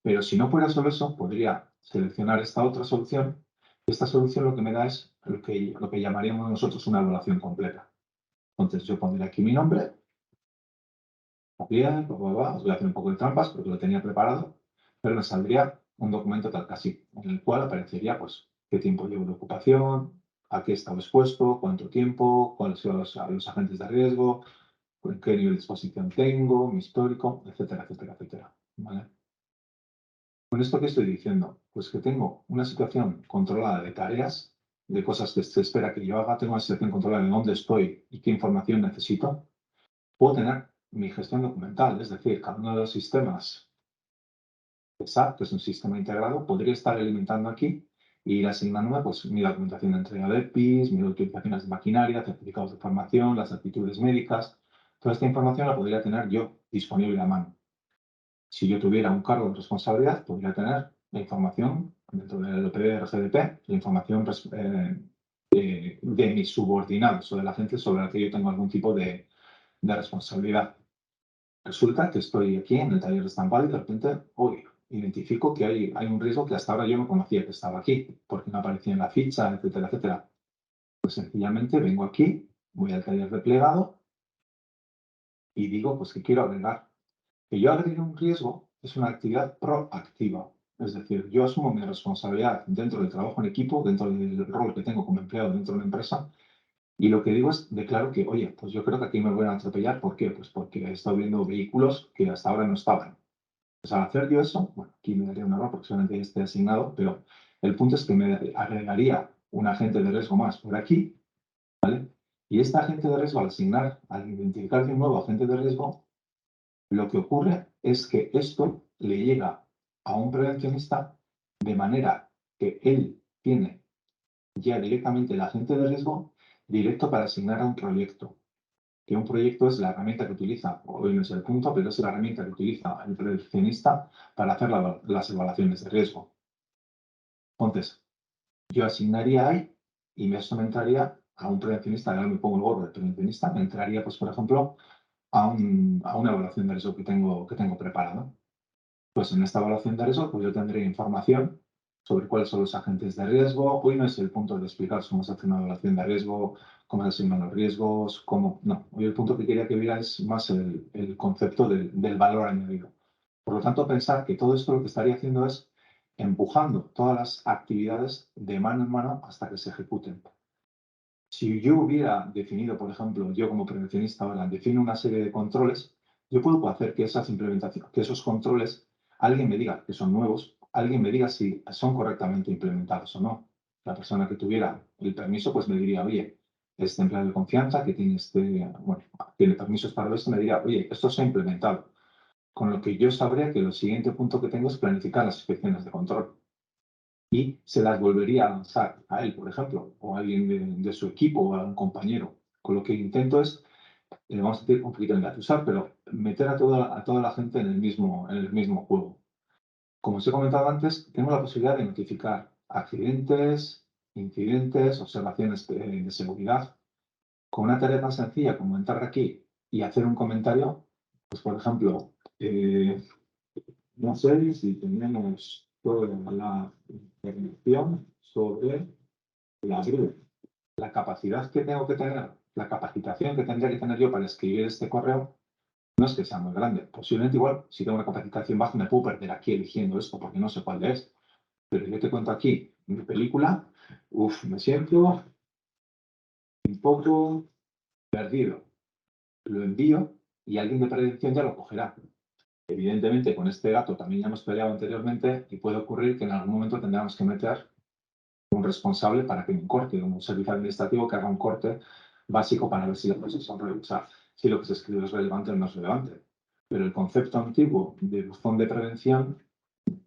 Pero si no fuera solo eso, podría seleccionar esta otra solución. Esta solución lo que me da es lo que llamaríamos nosotros una evaluación completa. Entonces yo pondré aquí mi nombre, bien, os voy a hacer un poco de trampas porque lo tenía preparado, pero me saldría un documento tal que así, en el cual aparecería pues qué tiempo llevo de ocupación, a qué he estado expuesto, cuánto tiempo, cuáles son los agentes de riesgo, qué nivel de exposición tengo, mi histórico, etcétera, etcétera, etcétera. ¿Vale? ¿Con esto qué estoy diciendo? Pues que tengo una situación controlada de tareas, de cosas que se espera que yo haga, tengo una situación controlada de dónde estoy y qué información necesito. Puedo tener mi gestión documental, es decir, cada uno de los sistemas de SAP, que es un sistema integrado, podría estar alimentando aquí y ir asignándome pues, mi documentación de entrega de EPIs, mis utilizaciones de maquinaria, certificados de formación, las actitudes médicas. Toda esta información la podría tener yo disponible a mano. Si yo tuviera un cargo de responsabilidad, podría tener la información dentro del LPD-RGDP, la información de mis subordinados o de la gente sobre la que yo tengo algún tipo de responsabilidad. Resulta que estoy aquí en el taller de estampado y de repente hoy identifico que hay un riesgo que hasta ahora yo no conocía que estaba aquí, porque no aparecía en la ficha, etcétera, etcétera. Pues sencillamente vengo aquí, voy al taller de plegado y digo pues que quiero agregar. Que yo agregue un riesgo es una actividad proactiva. Es decir, yo asumo mi responsabilidad dentro del trabajo en equipo, dentro del rol que tengo como empleado dentro de la empresa, y lo que digo es, declaro que, oye, pues yo creo que aquí me voy a atropellar. ¿Por qué? Pues porque he estado viendo vehículos que hasta ahora no estaban. Pues al hacer yo eso, bueno, aquí me daría un error porque solamente ya esté asignado, pero el punto es que me agregaría un agente de riesgo más por aquí, ¿vale? Y este agente de riesgo, al identificar de un nuevo agente de riesgo, lo que ocurre es que esto le llega a un prevencionista de manera que él tiene ya directamente el agente de riesgo directo para asignar a un proyecto. Que un proyecto es la herramienta que utiliza, hoy no es el punto, pero es la herramienta que utiliza el prevencionista para hacer las evaluaciones de riesgo. Entonces, yo asignaría ahí y me entraría a un prevencionista, ahora me pongo el gorro de prevencionista, me entraría, pues, por ejemplo, a una evaluación de riesgo que tengo preparado. Pues en esta evaluación de riesgo, pues yo tendré información sobre cuáles son los agentes de riesgo. Hoy no es el punto de explicar cómo se hace una evaluación de riesgo, cómo se asignan los riesgos, cómo... No, hoy el punto que quería que viera es más el concepto del valor añadido. Por lo tanto, pensar que todo esto lo que estaría haciendo es empujando todas las actividades de mano en mano hasta que se ejecuten. Si yo hubiera definido, por ejemplo, yo como prevencionista ahora defino una serie de controles, yo puedo hacer que esas implementaciones, que esos controles, alguien me diga que son nuevos, alguien me diga si son correctamente implementados o no. La persona que tuviera el permiso, pues me diría, oye, este empleado de confianza que tiene bueno, tiene permisos para esto, me diría, oye, esto se ha implementado. Con lo que yo sabría que el siguiente punto que tengo es planificar las inspecciones de control y se las volvería a lanzar a él, por ejemplo, o a alguien de su equipo o a un compañero. Con lo que intento es, vamos a decir un poquito engatusar, pero meter a toda la gente en el mismo juego. Como os he comentado antes, tengo la posibilidad de notificar accidentes, incidentes, observaciones de seguridad. Con una tarea tan sencilla como entrar aquí y hacer un comentario, pues por ejemplo, no sé si tenemos toda la información sobre la grúa, la capacidad que tengo que tener, la capacitación que tendría que tener yo para escribir este correo, no es que sea muy grande. Posiblemente igual, si tengo una capacitación baja, me puedo perder aquí eligiendo esto porque no sé cuál es. Pero yo te cuento aquí mi película, me siento un poco perdido. Lo envío y alguien de prevención ya lo cogerá. Evidentemente, con este gato también ya hemos peleado anteriormente y puede ocurrir que en algún momento tendremos que meter un responsable para que me corte, un servicio administrativo que haga un corte básico para ver si las cosas son o sea, si lo que se escribe es relevante o no es relevante. Pero el concepto antiguo de buzón de prevención,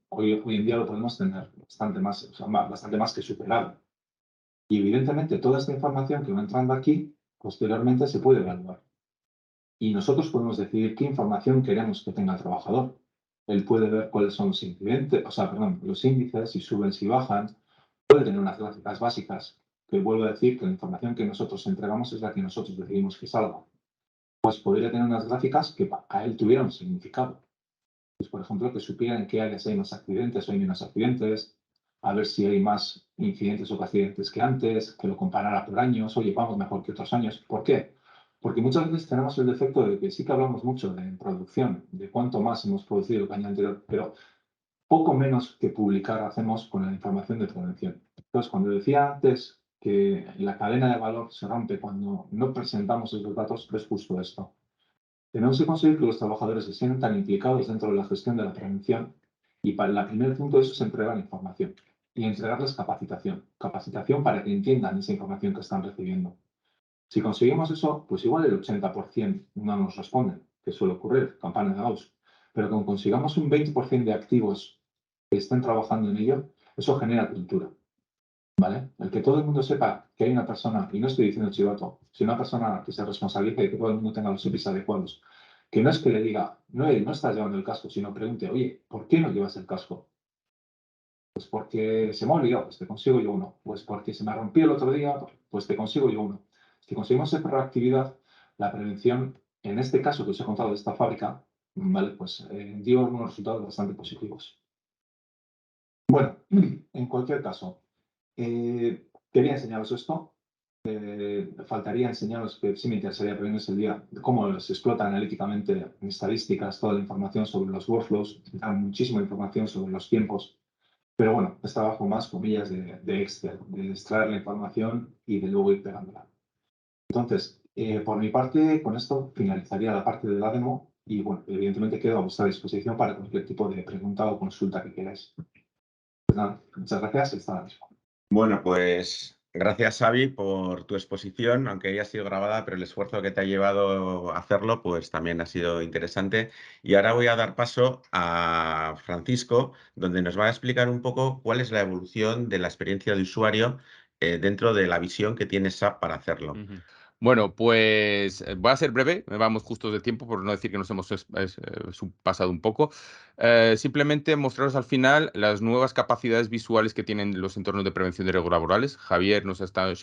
hoy en día lo podemos tener bastante más que superado. Y evidentemente toda esta información que va entrando aquí, posteriormente se puede evaluar. Y nosotros podemos decidir qué información queremos que tenga el trabajador. Él puede ver cuáles son los incidentes, los índices, si suben, si bajan. Puede tener unas gráficas básicas, que vuelvo a decir que la información que nosotros entregamos es la que nosotros decidimos que salga. Pues podría tener unas gráficas que a él tuvieran un significado. Pues, por ejemplo, que supiera en qué áreas hay más accidentes o hay menos accidentes, a ver si hay más incidentes o accidentes que antes, que lo comparara por años, oye, vamos mejor que otros años. ¿Por qué? Porque muchas veces tenemos el defecto de que sí que hablamos mucho de producción, de cuánto más hemos producido el año anterior, pero poco menos que publicar hacemos con la información de prevención. Entonces, cuando decía antes que la cadena de valor se rompe cuando no presentamos esos datos, es justo esto. Tenemos que conseguir que los trabajadores se sientan implicados dentro de la gestión de la prevención y para el primer punto de eso es entregar información y entregarles capacitación. Capacitación para que entiendan esa información que están recibiendo. Si conseguimos eso, pues igual el 80% no nos responden, que suele ocurrir, campana de Gauss. Pero como consigamos un 20% de activos que estén trabajando en ello, eso genera cultura. ¿Vale? El que todo el mundo sepa que hay una persona, y no estoy diciendo chivato, sino una persona que se responsabilice y que todo el mundo tenga los EPIs adecuados, que no es que le diga, no, no estás llevando el casco, sino pregunte, oye, ¿por qué no llevas el casco? Pues porque se me ha olvidado, pues te consigo yo uno. Pues porque se me rompió el otro día, pues te consigo yo uno. Si conseguimos esa proactividad, la prevención, en este caso que os he contado de esta fábrica, ¿vale? Pues dio unos resultados bastante positivos. Bueno, en cualquier caso, quería enseñaros esto. Faltaría enseñaros que sí me interesaría ponerles el día de cómo se explota analíticamente en estadísticas toda la información sobre los workflows, dan muchísima información sobre los tiempos. Pero bueno, es trabajo más, comillas, de Excel, de extraer la información y de luego ir pegándola. Entonces, por mi parte, con esto finalizaría la parte de la demo y bueno, evidentemente quedo a vuestra disposición para cualquier tipo de pregunta o consulta que queráis. Pues nada, muchas gracias y hasta la misma. Bueno, pues gracias, Xavi, por tu exposición, aunque haya sido grabada, pero el esfuerzo que te ha llevado a hacerlo, pues también ha sido interesante. Y ahora voy a dar paso a Francisco, donde nos va a explicar un poco cuál es la evolución de la experiencia de usuario dentro de la visión que tiene SAP para hacerlo. Bueno, pues voy a ser breve, vamos justos de tiempo, por no decir que nos hemos pasado un poco. Simplemente mostraros al final las nuevas capacidades visuales que tienen los entornos de prevención de riesgos laborales. Xavier nos ha estado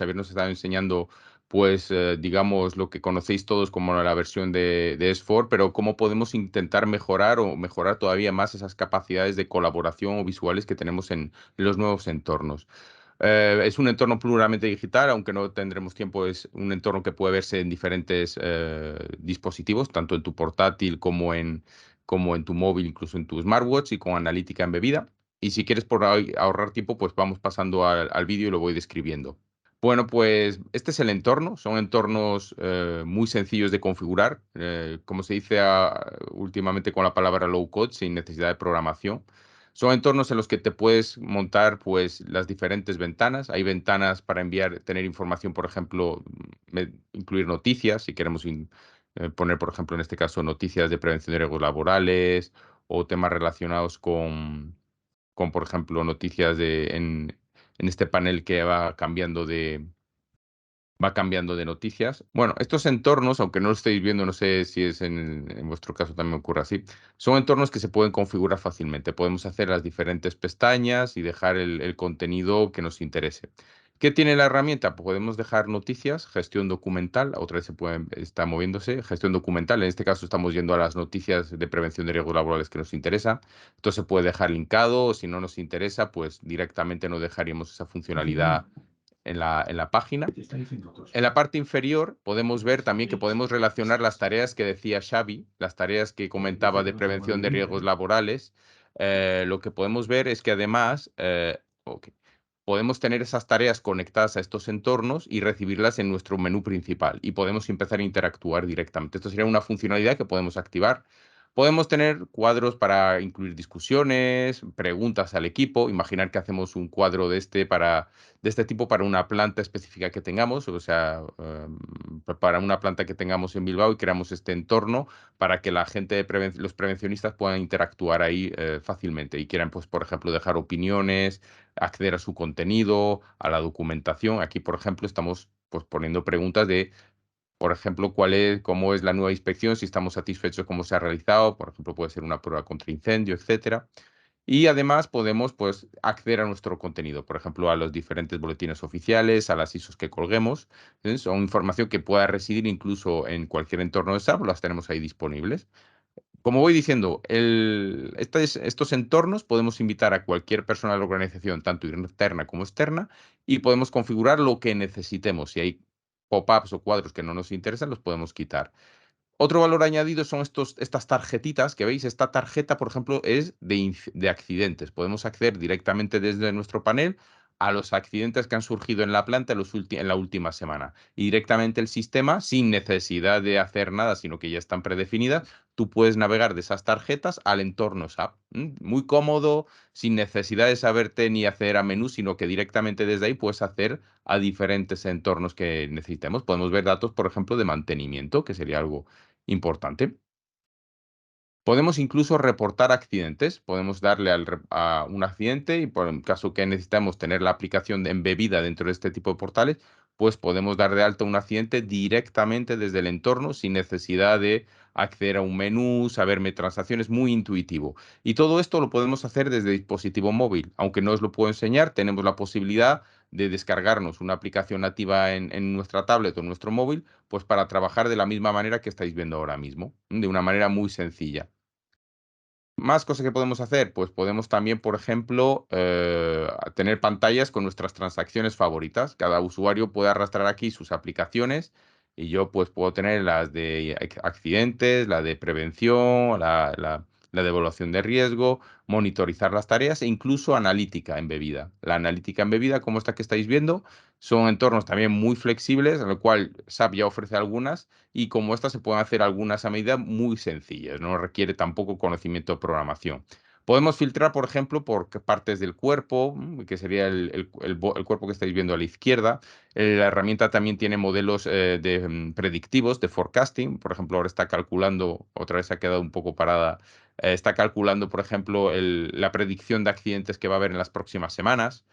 enseñando pues digamos lo que conocéis todos como la versión de S4, pero cómo podemos intentar mejorar o mejorar todavía más esas capacidades de colaboración o visuales que tenemos en los nuevos entornos. Es un entorno puramente digital, aunque no tendremos tiempo, es un entorno que puede verse en diferentes dispositivos, tanto en tu portátil como en tu móvil, incluso en tu smartwatch y con analítica embebida. Y si quieres por ahorrar tiempo, pues vamos pasando al vídeo y lo voy describiendo. Bueno, pues este es el entorno. Son entornos muy sencillos de configurar, como se dice últimamente con la palabra low code, sin necesidad de programación. Son entornos en los que te puedes montar pues las diferentes ventanas. Hay ventanas para tener información, por ejemplo, incluir noticias, si queremos poner, por ejemplo, en este caso, noticias de prevención de riesgos laborales o temas relacionados con por ejemplo, noticias en este panel que va cambiando de noticias. Bueno, estos entornos, aunque no lo estéis viendo, no sé si es en vuestro caso también ocurre así, son entornos que se pueden configurar fácilmente. Podemos hacer las diferentes pestañas y dejar el contenido que nos interese. ¿Qué tiene la herramienta? Pues podemos dejar noticias, gestión documental, otra vez está moviéndose, gestión documental, en este caso estamos yendo a las noticias de prevención de riesgos laborales que nos interesa. Esto se puede dejar linkado, o si no nos interesa, pues directamente no dejaríamos esa funcionalidad en la página. En la parte inferior podemos ver también que podemos relacionar las tareas que decía Xavi, las tareas que comentaba de prevención de riesgos laborales. Lo que podemos ver es que además podemos tener esas tareas conectadas a estos entornos y recibirlas en nuestro menú principal y podemos empezar a interactuar directamente. Esto sería una funcionalidad que podemos activar. Podemos tener cuadros para incluir discusiones, preguntas al equipo. Imaginar que hacemos un cuadro de este tipo para una planta específica que tengamos, o sea, para una planta que tengamos en Bilbao y creamos este entorno para que la gente, los prevencionistas puedan interactuar ahí fácilmente y quieran, pues, por ejemplo, dejar opiniones, acceder a su contenido, a la documentación. Aquí, por ejemplo, estamos pues, poniendo preguntas de, por ejemplo, cómo es la nueva inspección, si estamos satisfechos cómo se ha realizado, por ejemplo, puede ser una prueba contra incendio, etcétera. Y además podemos pues, acceder a nuestro contenido, por ejemplo, a los diferentes boletines oficiales, a las ISOs que colguemos. Son información que pueda residir incluso en cualquier entorno de SAP, las tenemos ahí disponibles. Como voy diciendo, estos entornos podemos invitar a cualquier persona de la organización, tanto interna como externa, y podemos configurar lo que necesitemos. Si hay pop-ups o cuadros que no nos interesan, los podemos quitar. Otro valor añadido son estas tarjetitas que veis. Esta tarjeta, por ejemplo, es de accidentes. Podemos acceder directamente desde nuestro panel a los accidentes que han surgido en la planta en la última semana. Y directamente el sistema, sin necesidad de hacer nada, sino que ya están predefinidas, tú puedes navegar de esas tarjetas al entorno SAP. Muy cómodo, sin necesidad de saberte ni acceder a menú, sino que directamente desde ahí puedes hacer a diferentes entornos que necesitemos. Podemos ver datos, por ejemplo, de mantenimiento, que sería algo importante. Podemos incluso reportar accidentes. Podemos darle a un accidente y por el caso que necesitamos tener la aplicación embebida dentro de este tipo de portales, pues podemos dar de alta un accidente directamente desde el entorno sin necesidad de acceder a un menú, saberme transacciones, muy intuitivo. Y todo esto lo podemos hacer desde dispositivo móvil. Aunque no os lo puedo enseñar, tenemos la posibilidad de descargarnos una aplicación nativa en nuestra tablet o en nuestro móvil, pues para trabajar de la misma manera que estáis viendo ahora mismo, de una manera muy sencilla. Más cosas que podemos hacer, pues podemos también, por ejemplo, tener pantallas con nuestras transacciones favoritas. Cada usuario puede arrastrar aquí sus aplicaciones y yo pues puedo tener las de accidentes, la de prevención, la de evaluación de riesgo, monitorizar las tareas e incluso analítica embebida. La analítica embebida, como esta que estáis viendo, son entornos también muy flexibles, en el cual SAP ya ofrece algunas y como estas se pueden hacer algunas a medida muy sencillas, no requiere tampoco conocimiento de programación. Podemos filtrar, por ejemplo, por qué partes del cuerpo, que sería el cuerpo que estáis viendo a la izquierda. La herramienta también tiene modelos predictivos de forecasting. Por ejemplo, ahora está calculando, otra vez se ha quedado un poco parada, está calculando, por ejemplo, la predicción de accidentes que va a haber en las próximas semanas.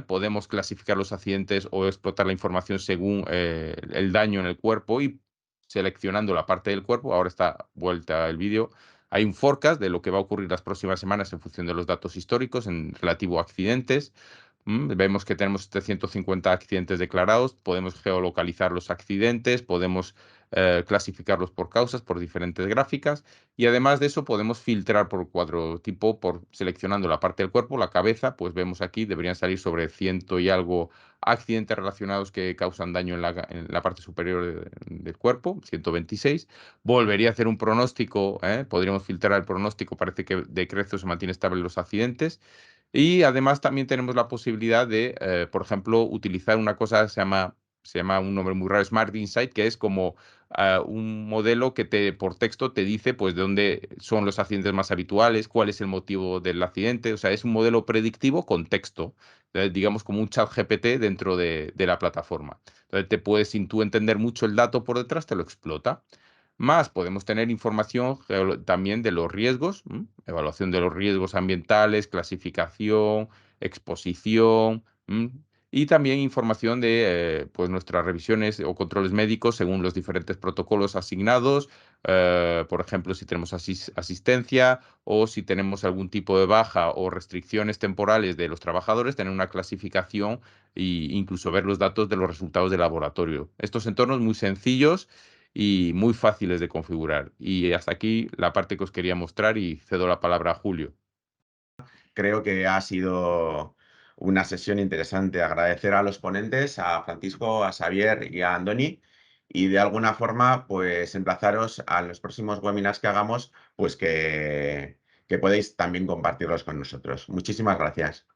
Podemos clasificar los accidentes o explotar la información según el daño en el cuerpo y seleccionando la parte del cuerpo, ahora está vuelta el vídeo, hay un forecast de lo que va a ocurrir las próximas semanas en función de los datos históricos en relativo a accidentes. Vemos que tenemos 750 accidentes declarados, podemos geolocalizar los accidentes, podemos clasificarlos por causas, por diferentes gráficas, y además de eso podemos filtrar por cuadro tipo, seleccionando la parte del cuerpo, la cabeza, pues vemos aquí, deberían salir sobre 100 y algo accidentes relacionados que causan daño en la parte superior del cuerpo, 126. Volvería a hacer un pronóstico, podríamos filtrar el pronóstico, parece que decrece o se mantiene estable los accidentes. Y además también tenemos la posibilidad de, por ejemplo, utilizar una cosa que se llama un nombre muy raro, Smart Insight, que es como un modelo que por texto te dice pues de dónde son los accidentes más habituales, cuál es el motivo del accidente. O sea, es un modelo predictivo con texto, digamos como un chat GPT dentro de la plataforma. Entonces sin tú entender mucho el dato por detrás, te lo explota. Más podemos tener información también de los riesgos, evaluación de los riesgos ambientales, clasificación, exposición, y también información de pues nuestras revisiones o controles médicos según los diferentes protocolos asignados, por ejemplo, si tenemos asistencia o si tenemos algún tipo de baja o restricciones temporales de los trabajadores, tener una clasificación e incluso ver los datos de los resultados de laboratorio. Estos entornos muy sencillos y muy fáciles de configurar. Y hasta aquí la parte que os quería mostrar y cedo la palabra a Julio. Creo que ha sido una sesión interesante. Agradecer a los ponentes, a Francisco, a Xavier y a Andoni, y de alguna forma, pues emplazaros a los próximos webinars que hagamos, pues que podéis también compartirlos con nosotros. Muchísimas gracias.